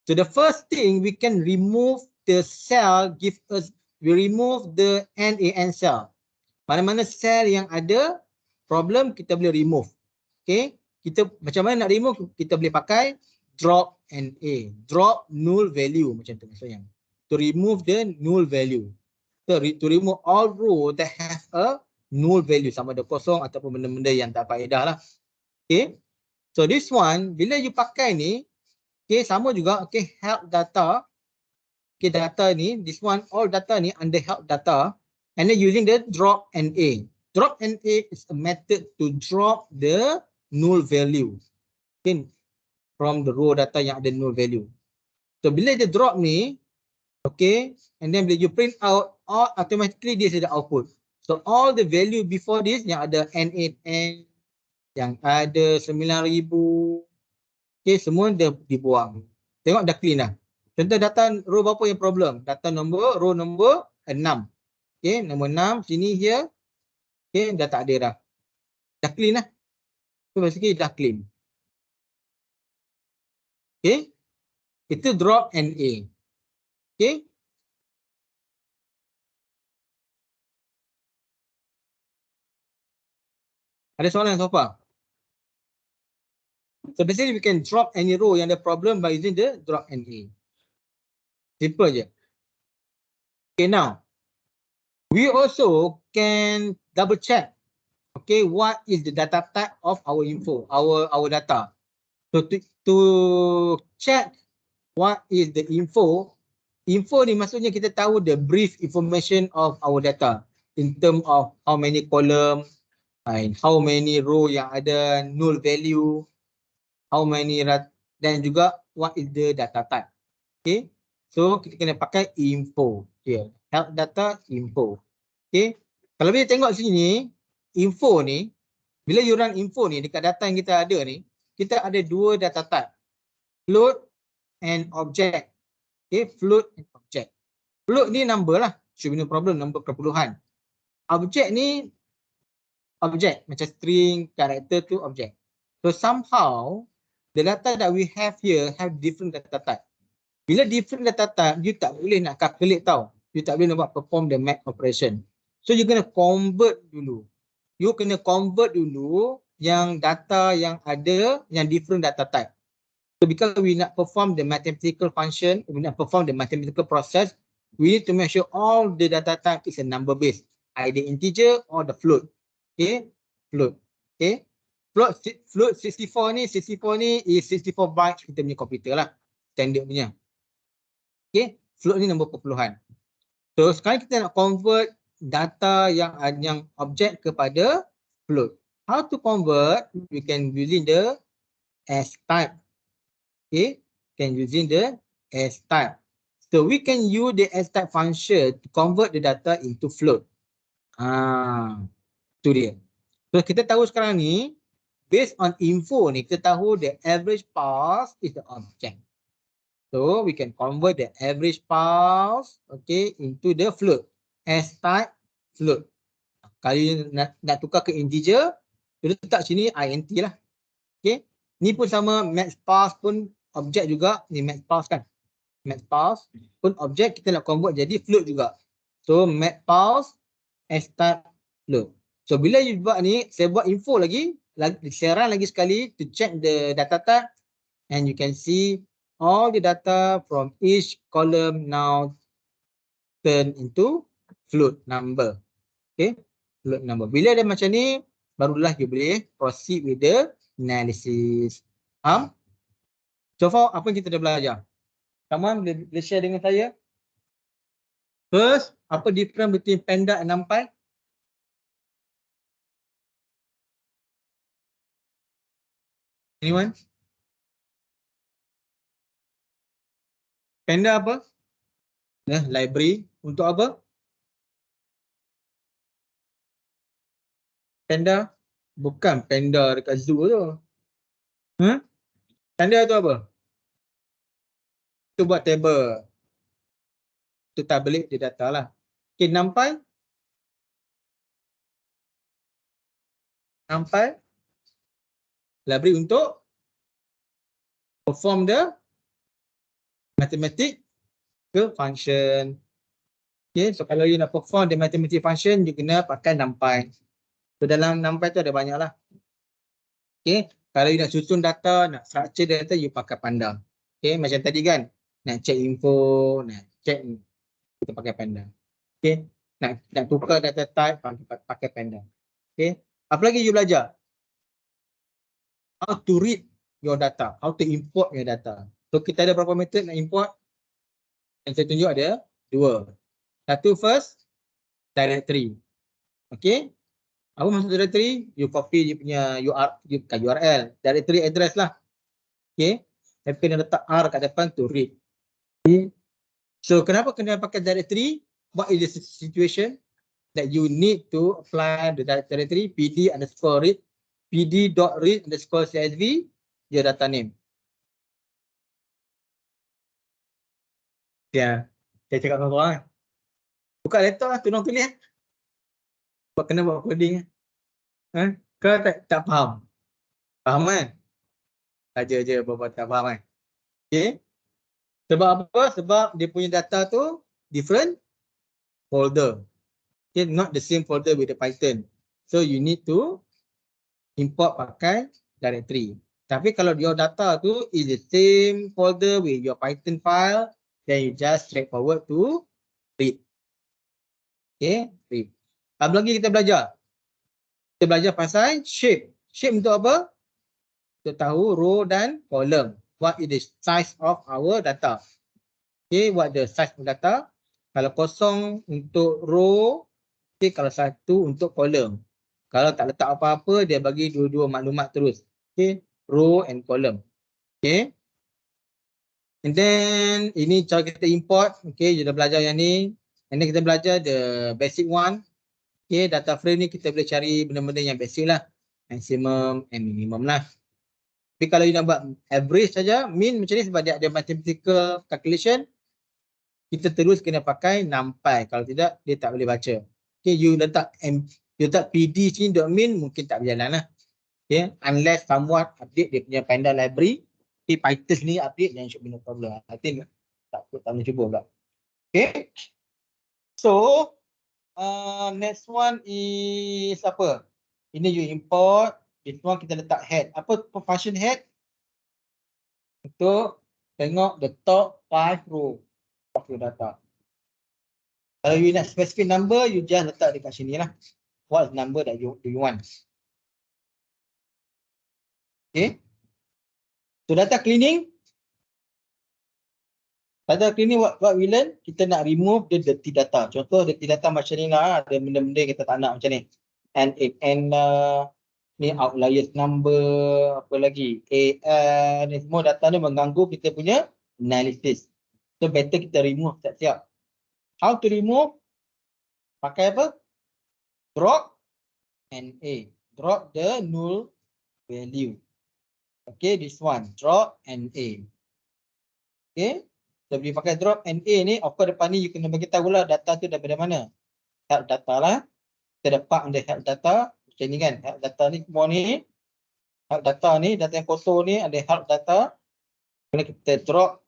[SPEAKER 1] So the first thing, we can remove the cell, we remove the NaN cell. Mana-mana sel yang ada problem, kita boleh remove. Okay, kita macam mana nak remove? Kita boleh pakai drop NA, drop null value macam tu maksudnya. To remove the null value. So to remove all row that have a null value, sama ada kosong ataupun benda-benda yang tak faedah lah. Okay, so this one bila you pakai ni, okay, sama juga. Okay, help data. Okay, data ni, this one all data ni under help data. And then using the drop NA. Drop NA is a method to drop the null value, okay, from the raw data yang ada null value. So bila dia drop ni, okay, and then bila you print out, automatically this is the output. So all the value before this yang ada N8N, yang ada 9,000, okay, semua dia dibuang. Tengok dah clean dah. Contoh data row berapa yang problem? Data nombor, row nombor 6. Okay, nombor 6 sini here. Okay, dah tak ada dah. Dah clean lah. So basically dah clean. Okay, itu drop NA. Okay. Ada soalan so far? So basically we can drop any row yang ada problem by using the drop NA. Simple je. Okay, now we also can double check, okay, what is the data type of our info, our data. So to check what is the info ni maksudnya kita tahu the brief information of our data in term of how many column and how many row yang ada null value, how many dan juga what is the data type. Okay, so kita kena pakai info here, help data info. Okay, kalau kita tengok sini info ni, bila you run info ni dekat data yang kita ada ni, kita ada dua data type, float and object. Okay, float and object. Float ni number lah, should be no problem, number perpuluhan. Object ni object macam string, character tu object. So somehow the data that we have here have different data type. Bila different data type, you tak boleh nak calculate tau. You tak boleh nak buat perform the math operation. So you kena convert dulu. You kena convert dulu yang data yang ada yang different data type. So because we nak perform the mathematical function, we nak perform the mathematical process, we need to make sure all the data type is a number base, either integer or the float. Okay, float. Okay, float 64 ni is 64 bytes kita punya komputer lah, standard punya. Okay, float ni nombor perpuluhan. So sekarang kita nak convert data yang object kepada float. How to convert? We can using the S type. Okay, can using the S type. So we can use the S type function to convert the data into float. Itu dia. So kita tahu sekarang ni, based on info ni, kita tahu the average pass is the object. So we can convert the average pass, okay, into the float. S type float. Kalau nak tukar ke integer, kita letak sini int lah. Okay. Ni pun sama, max pass pun object juga. Ni max pass kan. Max pass pun object, kita nak convert jadi float juga. So max pass S type float. So bila you buat ni, saya buat info lagi, saya run lagi sekali to check the data type, and you can see all the data from each column now turn into float number. Okay, load number. Bila ada macam ni, barulah you boleh proceed with the analysis. Faham? So far, apa yang kita dah belajar? Kamu boleh share dengan saya? First, apa difference between panda and numpy? Anyone? Panda apa? Library. Untuk apa? Panda? Bukan panda dekat zoo tu. Panda tu apa? Tu buat table. Tu tablet dia data lah. Okay, numpy? Numpy? Library untuk perform the mathematic function. Okay, so kalau you nak perform the mathematic function, you kena pakai numpy. So dalam numpy tu ada banyak lah. Okay, kalau you nak susun data, nak structure data, you pakai panda. Okay, macam tadi kan, nak check info, nak check, kita pakai panda. Okay, nak tukar data type, pakai panda. Okay, apa lagi you belajar? How to read your data, how to import your data. So kita ada berapa method nak import? Yang saya tunjuk ada 2. Satu first, directory. Okay, apa maksud directory? You copy you punya URL, directory address lah. Okay, tapi kena letak R kat depan to read. Okay. So kenapa kena pakai directory? What is the situation that you need to apply the directory? pd_read, pd.read_csv, your data name. Ya, saya cakap dengan korang. Buka laptop lah, tolong tulis. Kena buat coding. Kau tak faham? Faham kan? Saja je buat tak faham kan? Okay. Sebab apa? Sebab dia punya data tu different folder. Okay, not the same folder with the Python. So you need to import pakai directory. Tapi kalau your data tu is the same folder with your Python file, then you just straightforward to read. Okay, read. Apa lagi kita belajar? Kita belajar pasal shape. Shape untuk apa? Untuk tahu row dan column. What is the size of our data? Okay, what the size of data? Kalau kosong untuk row, okay, kalau 1 untuk column. Kalau tak letak apa-apa, dia bagi dua-dua maklumat terus. Okay, row and column. Okay. And then, ini cara kita import. Okay, you dah belajar yang ni. And then kita belajar the basic one. Okay, data frame ni kita boleh cari benda-benda yang basic lah. Maximum and minimum lah. Tapi kalau you nak buat average saja, mean macam ni sebab dia ada mathematical calculation, kita terus kena pakai numpy. Kalau tidak, dia tak boleh baca. Okay, you letak PD sini .min mungkin tak berjalan lah. Okay, unless someone update dia punya panda library, okay, Python ni update, then should be no problem. I think tak boleh cuba pula. Okay, so next one is apa? Ini you import. This one kita letak head. Apa function head? Untuk tengok the top 5 row of your data. Kalau you nak specific number, you just letak dekat sini lah. What number that you want? Okay. So data cleaning. Data cleaning what we learn, kita nak remove the dirty data. Contoh dirty data macam ni lah, ada benda-benda kita tak nak macam ni. And ni outliers number, apa lagi, ni semua data ni mengganggu kita punya analysis. So better kita remove siap-siap. How to remove? Pakai apa? Drop NA. Drop the null value. Okay, this one. Drop NA. Okay. So bila pakai drop NA ni, of course depan ni you kena bagi tahu lah data tu daripada mana. Help data lah. Kita dapat under help data. Macam ni kan. Help data ni semua ni. Help data ni, data yang kotor ni ada help data. Kena kita drop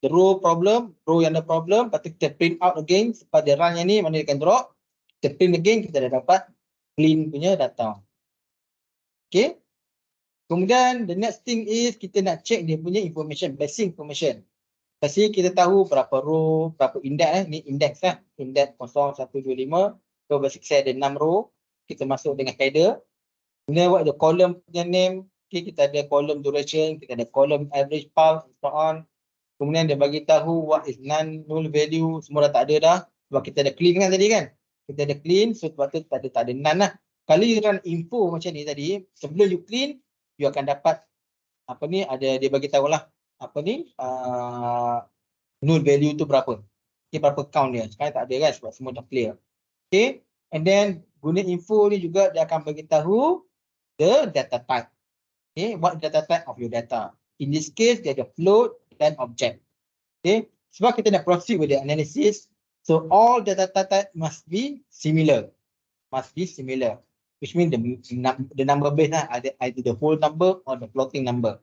[SPEAKER 1] the row problem, row yang ada problem. Lepas tu kita print out again. Sebab dia run yang ni, mana dia akan drop. Kita print again, kita dah dapat clean punya data. Okay. Kemudian the next thing is kita nak check dia punya information, basic information. Pasti kita tahu berapa row, berapa index ni index lah. Index 0125. So basically saya ada 6 row. Kita masuk dengan header. Kemudian buat ada column punya name. Okay, kita ada column duration, kita ada column average path, and so on. Kemudian dia bagi tahu what is null value, semua dah tak ada dah. Sebab kita ada clean kan tadi kan. Kita ada clean, so sebab tu tak ada none lah. Kalau you run info macam ni tadi, sebelum you clean, you akan dapat apa ni, ada dia bagi tahu lah apa ni, null value tu berapa. Okay, berapa count dia. Sekarang tak ada kan sebab semua dah clear. Okay, and then guna info ni juga dia akan bagi tahu the data type. Okay, what data type of your data. In this case, dia ada float dan object. Okay, sebab kita nak proceed with the analysis, so all data type must be similar. Must be similar. Which means the number base lah, either the whole number or the floating number.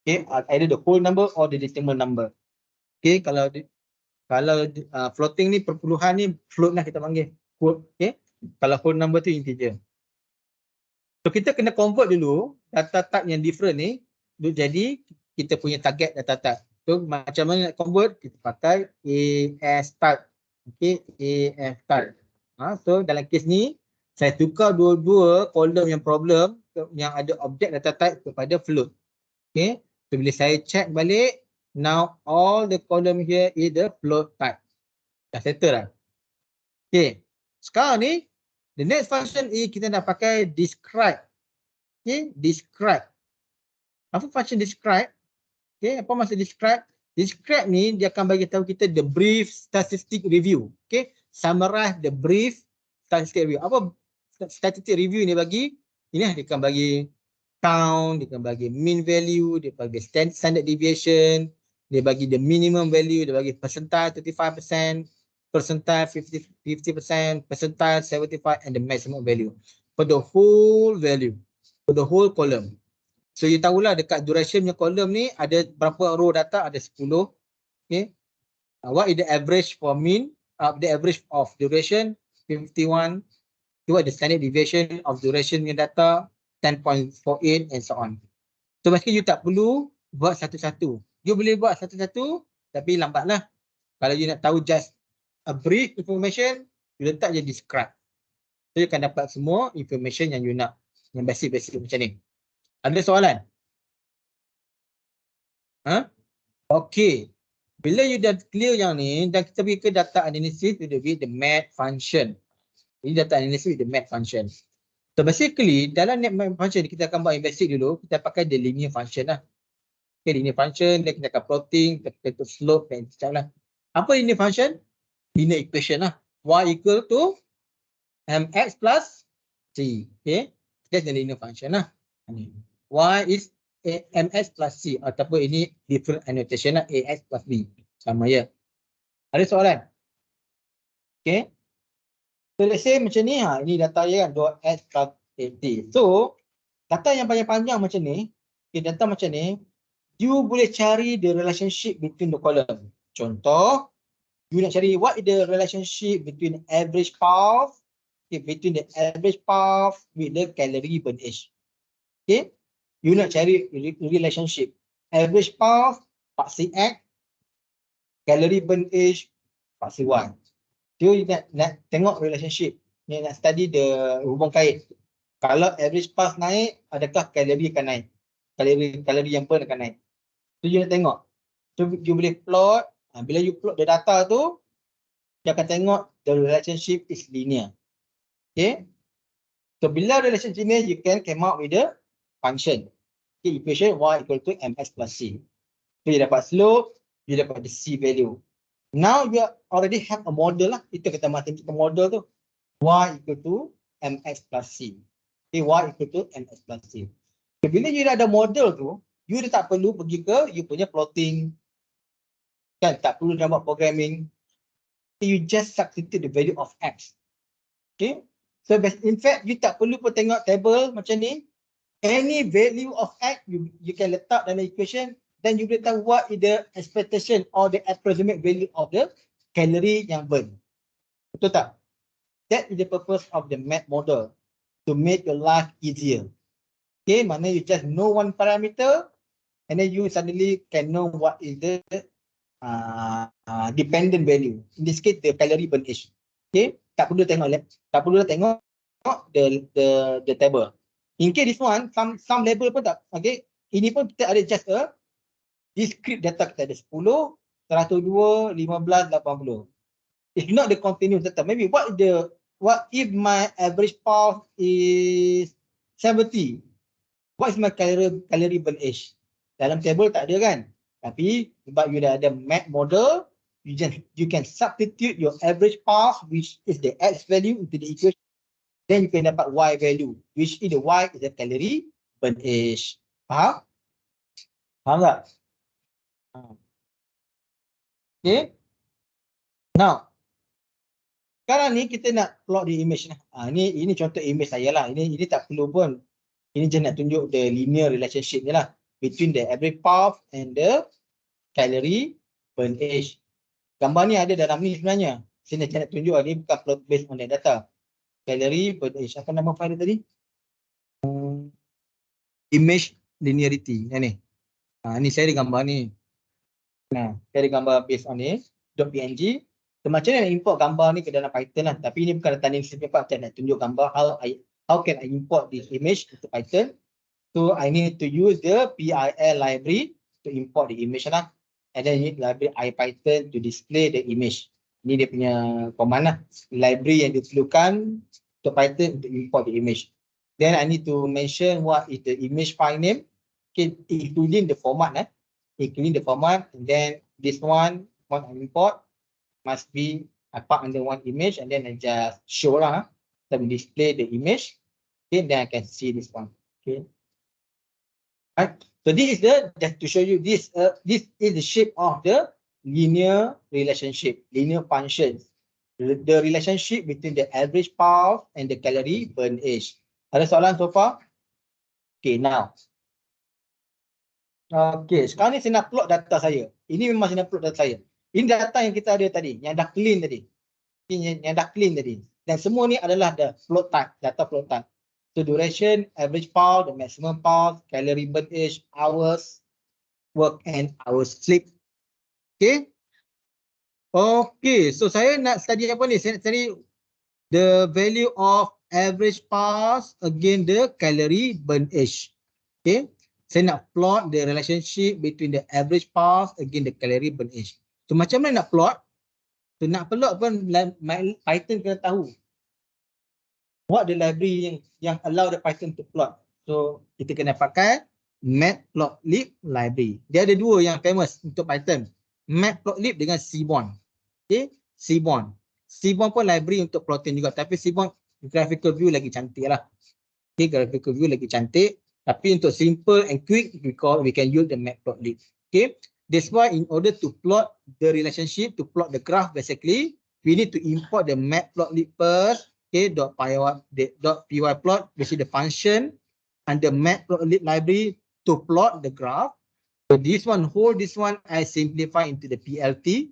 [SPEAKER 1] Okay, either the whole number or the decimal number. Okay, kalau floating ni perpuluhan ni float lah kita panggil. Okay, kalau whole number tu integer. So kita kena convert dulu data type yang different ni jadi kita punya target data type. So macam mana nak convert? Kita pakai AS type. Okay, AS type. So dalam kes ni saya tukar dua-dua kolom yang problem yang ada objek data type kepada float. Okay, so bila saya check balik, now all the column here is the float type. Dah settle lah. Okay, sekarang ni the next function is kita nak pakai describe. Okay, describe. Apa function describe? Okay, apa maksud describe? Describe ni dia akan bagi tahu kita the brief statistic review. Okay, summarize the brief statistic review. Apa statistic review ni bagi? Ini dia akan bagi count, dia akan bagi mean value, dia bagi standard deviation, dia bagi the minimum value, dia bagi percentile 35%, percentile 50%, percentile 75% and the maximum value for the whole value, for the whole column. So you tahulah dekat duration punya column ni ada berapa row data, ada 10. Okay, what is the average for mean, the average of duration 51. What the standard deviation of duration punya data 10.48 and so on. So basically you tak perlu buat satu-satu. You boleh buat satu-satu tapi lambatlah. Kalau you nak tahu just a brief information, you letak je describe. So you akan dapat semua information yang you nak, yang basic-basic macam ni. Ada soalan? Okay. Bila you dah clear yang ni, dan kita pergi ke data analysis with the math function. Ini data analysis with the math function. So basically dalam math function kita akan buat yang basic dulu, kita pakai the linear function lah. Okay, linear function, dan kita akan plotting, kita akan slope dan macam lah. Apa linear function? Linear equation lah. Y equal to mx plus c. Okay, that's the linear function lah. Y is mx plus c, ataupun ini different annotation lah, ax plus b. Sama ya. Ada soalan? Okay. So let's say macam ni, ini data dia kan, .x plus 80. So data yang panjang-panjang macam ni, okay, data macam ni, you boleh cari the relationship between the column. Contoh, you nak cari what is the relationship between average path, okay, between the average path with the calorie burn age. Okay, you nak cari relationship average path paksi X, calorie burn age paksi Y. So you nak tengok relationship, you nak study the hubung kait. Kalau average path naik, adakah kalori akan naik? Kalori yang burn akan naik. So you nak tengok. So you boleh plot. Bila you plot the data tu, you akan tengok the relationship is linear. Okay. So bila relationship linear, you can come out with the function. Okay, equation y equal to mx plus c. So you dapat slope, you dapat the c value. Now you already have a model lah. Itu kita mathematical model tu. Y equal to mx plus c. Okay, y equal to mx plus c. So, bila you dah ada model tu, you dah tak perlu pergi ke you punya plotting. Kan, tak perlu dah buat programming. So, you just substitute the value of x. Okay. So in fact, you tak perlu pun tengok table macam ni. Any value of x, you can letak dalam equation. Then you boleh tahu what is the expectation or the approximate value of the calorie yang burn. Betul tak? That is the purpose of the math model. To make your life easier. Okay, maknanya you just know one parameter and then you suddenly can know what is the dependent value. In this case, the calorie burn age. Okay. tak perlu tengok the table. In case this one, some label pun tak, okay. Ini pun kita ada just a discrete data, kita ada 10, 102, 15, 80. It's not the continuous data. Maybe what if my average pulse is 70? What is my calorie burn age? Dalam table tak ada kan? Tapi sebab you dah ada map model, you can substitute your average pulse, which is the X value, into the equation. Then you can dapat Y value, which is the Y is the calorie burn age. Faham? Faham tak? Okay. Now, sekarang ni kita nak plot the image. Ini contoh image saya lah. Ini tak perlu pun. Ini je nak tunjuk the linear relationship ni lah between the average pulse and the calorie burn age. Gambar ni ada dalam ni sebenarnya. Saya nak tunjuk ni bukan plot based on the data. Calorie burn age. Apa nama file tadi? Image linearity. Ni. Ni saya ada gambar ni. Nah, saya ada gambar based on ni. .png. So, macam mana nak import gambar ni ke dalam Python lah. Tapi ini bukan tanding simple. Saya nak tunjuk gambar how can I import this image into Python. So I need to use the PIL library to import the image lah. And then need library IPython to display the image. Ini dia punya command lah. Library yang diperlukan untuk Python to import the image. Then I need to mention what is the image file name, okay, including the format lah. Including the format, and then this one I import must be I park under one image, and then I just show lah. So we display the image, okay, then I can see this one. Okay. Right. So this is just to show you this is the shape of the linear relationship, linear functions. The relationship between the average pulse and the calorie burn age. Ada soalan so far? Okay, now. Okay, sekarang ni saya nak plot data saya. Ini memang saya nak plot data saya. Ini data yang kita ada tadi, yang dah clean tadi. Ini yang dah clean tadi. Dan semua ni adalah the plot type, data plot type. So duration, average pulse, the maximum pulse, calorie burn age, hours work and hours sleep. Okay. Okay, so saya nak study apa ni? Saya nak study the value of average pulse against the calorie burn age. Okay. Saya nak plot the relationship between the average pulse against the calorie burn age. So macam mana nak plot? So nak plot pun Python kena tahu what the library yang allow the Python to plot. So kita kena pakai matplotlib library. Dia ada dua yang famous untuk Python. Matplotlib dengan Seaborn. Okay, Seaborn. Seaborn pun library untuk plotting juga, tapi Seaborn graphical view lagi cantik lah. Okay, graphical view lagi cantik. Tapi untuk simple and quick, we can use the matplotlib. Okay, that's why in order to plot the relationship, to plot the graph, basically we need to import the matplotlib first. Okay, .pyplot, which is the function, and the matplotlib library to plot the graph. So this one, I simplify into the PLT.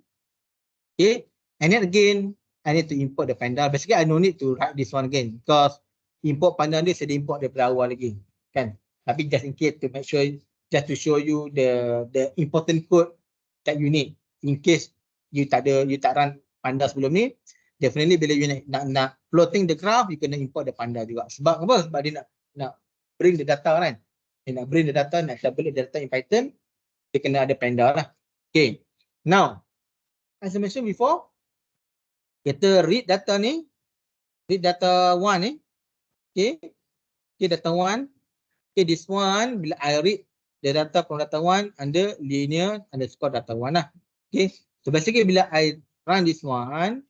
[SPEAKER 1] Okay, and then again, I need to import the panda. Basically, I no need to write this one again because import panda ni saya import daripada awal lagi, kan? Tapi just in case to make sure, just to show you the important code that you need in case you tak run panda sebelum ni. Definitely bila you nak plotting the graph, you kena import the panda juga. Sebab apa? Sebab dia nak bring the data kan. Dia nak bring the data, nak establish the data in Python, dia kena ada panda lah. Okay. Now, as I mentioned before, kita read data ni, read data 1 ni. Okay. Okay, data 1. Okay, this one, bila I read the data from data 1 under linear underscore data 1 lah. Okay. So basically bila I run this one,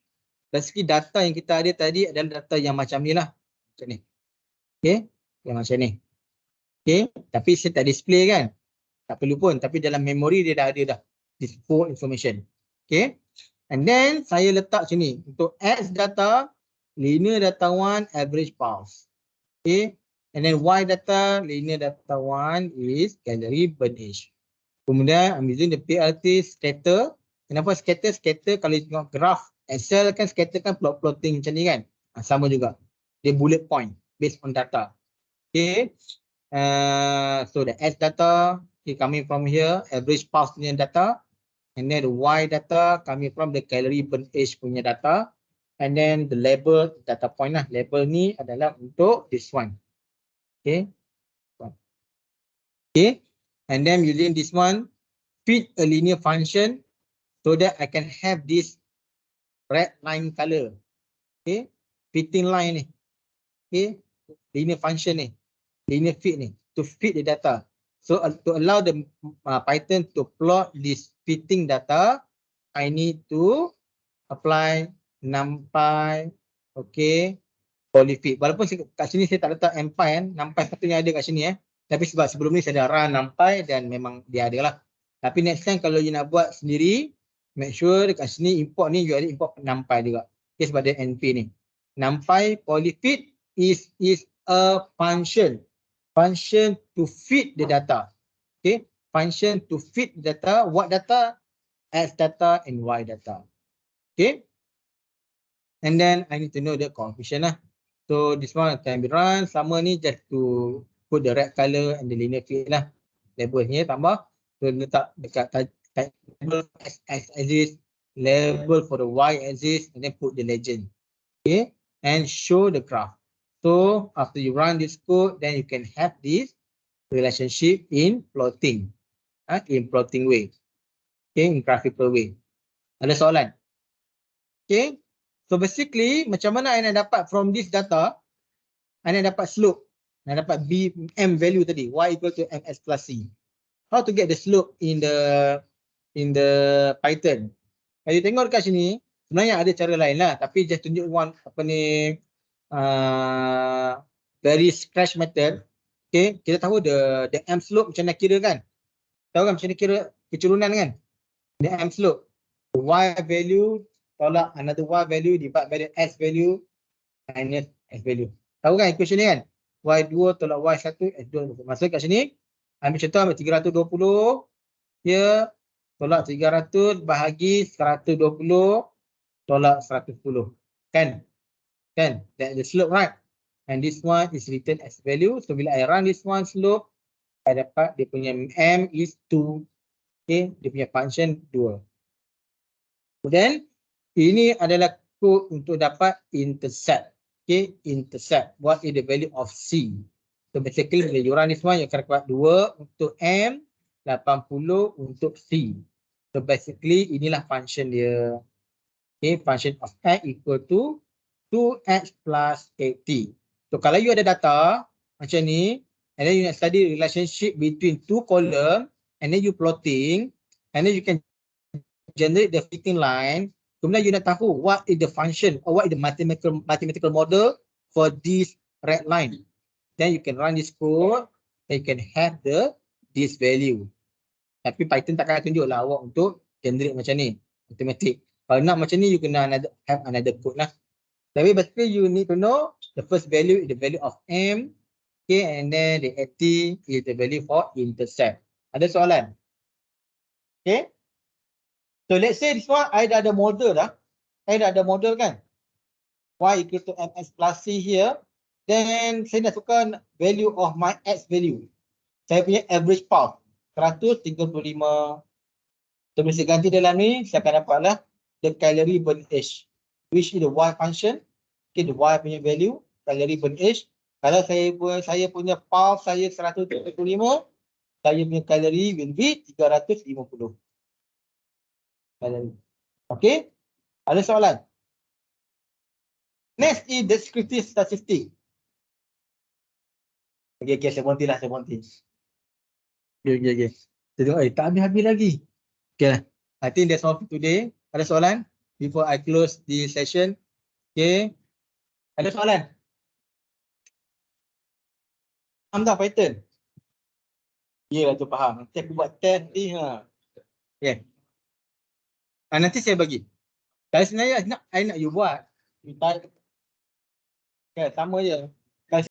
[SPEAKER 1] basically data yang kita ada tadi adalah data yang macam ni lah. Macam ni. Okay. Yang macam ni. Okay. Tapi saya tak display kan. Tak perlu pun. Tapi dalam memori dia dah ada dah. This full information. Okay. And then saya letak sini. Untuk X data, linear data 1, average pulse. Okay. And then Y data, linear data 1 is calorie burn age. Kemudian I'm using the PLT scatter. Kenapa scatter? Scatter kalau tengok graph Excel kan, scatter kan plotting macam ni kan. Sama juga. Dia bullet point based on data. Okay. So the X data coming from here, average pulse punya data. And then the Y data coming from the calorie burn age punya data. and then the label data point lah. Label ni adalah untuk this one. Okay. Okay. And then using this one, fit a linear function so that I can have this red line color. Okay. Fitting line ni. Okay. Linear function ni. Linear fit ni. To fit the data. So to allow the Python to plot this fitting data, I need to apply NumPy, okay, polyfit. Walaupun kat sini saya tak letak NumPy kan, NumPy sepatutnya ada kat sini Tapi sebab sebelum ni saya dah run NumPy dan memang dia ada lah. Tapi next time kalau you nak buat sendiri, make sure dekat sini import ni you ada import NumPy juga. Okay, sebab dia NP ni. NumPy polyfit is a function to fit the data. Okay, function to fit data. What data? X data and Y data. Okay. And then I need to know the coefficient lah. So this one can be run. Sama ni just to put the red color and the linear fit lah. Label ni tambah. So letak dekat label X axis, label for the Y axis, and then put the legend. Okay. And show the graph. So after you run this code, then you can have this relationship in plotting. In plotting way. Okay. In graphical way. Ada soalan? Okay. So basically, macam mana I nak dapat from this data, I nak dapat slope. Nak dapat M value tadi, Y equal to MS plus C. How to get the slope in the Python? Kalau you tengok dekat sini, sebenarnya ada cara lain lah. Tapi just tunjuk one, very scratch method. Okay, kita tahu the M slope macam nak kira kan? Tahu kan macam nak kira kecurunan kan? The M slope. The Y value tolak another Y value divide by the X value minus X value. Tahu kan equation ni kan? Y2 tolak Y1 X2. Maksud kat sini, ambil contoh ambil 320, dia tolak 300 bahagi 120 tolak 110. Kan? Kan? That's the slope, right? And this one is written as value. So bila I run this one slope, I dapat dia punya M is 2. Okay? Dia punya function 2. Kemudian, ini adalah code untuk dapat intercept. Okay, intercept. What is the value of C? So basically, bila you run this one, you akan dapat 2 untuk M, 80 untuk C. So basically, inilah function dia. Okay, function of X equal to 2X plus 80. So kalau you ada data macam ni, and then you nak study relationship between two column, and then you plotting, and then you can generate the fitting line. Kemudian you nak tahu what is the function or what is the mathematical model for this red line. Then you can run this code and you can have this value. Tapi Python takkan tunjuk lah awak untuk generate macam ni, matematik. Kalau nak macam ni, you kena have another code lah. Tapi basically you need to know the first value is the value of M. Okay, and then the 80 is the value for intercept. Ada soalan? Okay. So let's say this one, I dah ada model dah. I dah ada model kan. Y equal to MS plus C here. Then saya nak tukar value of my X value. Saya punya average path. 135. So bila saya ganti dalam ni, saya akan dapatlah the calorie burn age. Which is the Y function. Okay, the Y punya value. Calorie burn age. Kalau saya punya path saya 135. Saya punya calorie will be 350. Okay, ada soalan? Next is descriptive statistic. Okay, saya berhenti lah, Okay. Saya tengok, tak habis-habis lagi. Okay lah, I think that's all for today. Ada soalan before I close the session? Okay, ada soalan? Faham tak Python? Ya, tu faham. Nanti aku buat test ni. Okay. Nanti saya bagi. Kalau sebenarnya I nak you buat. You type. Okay, sama je.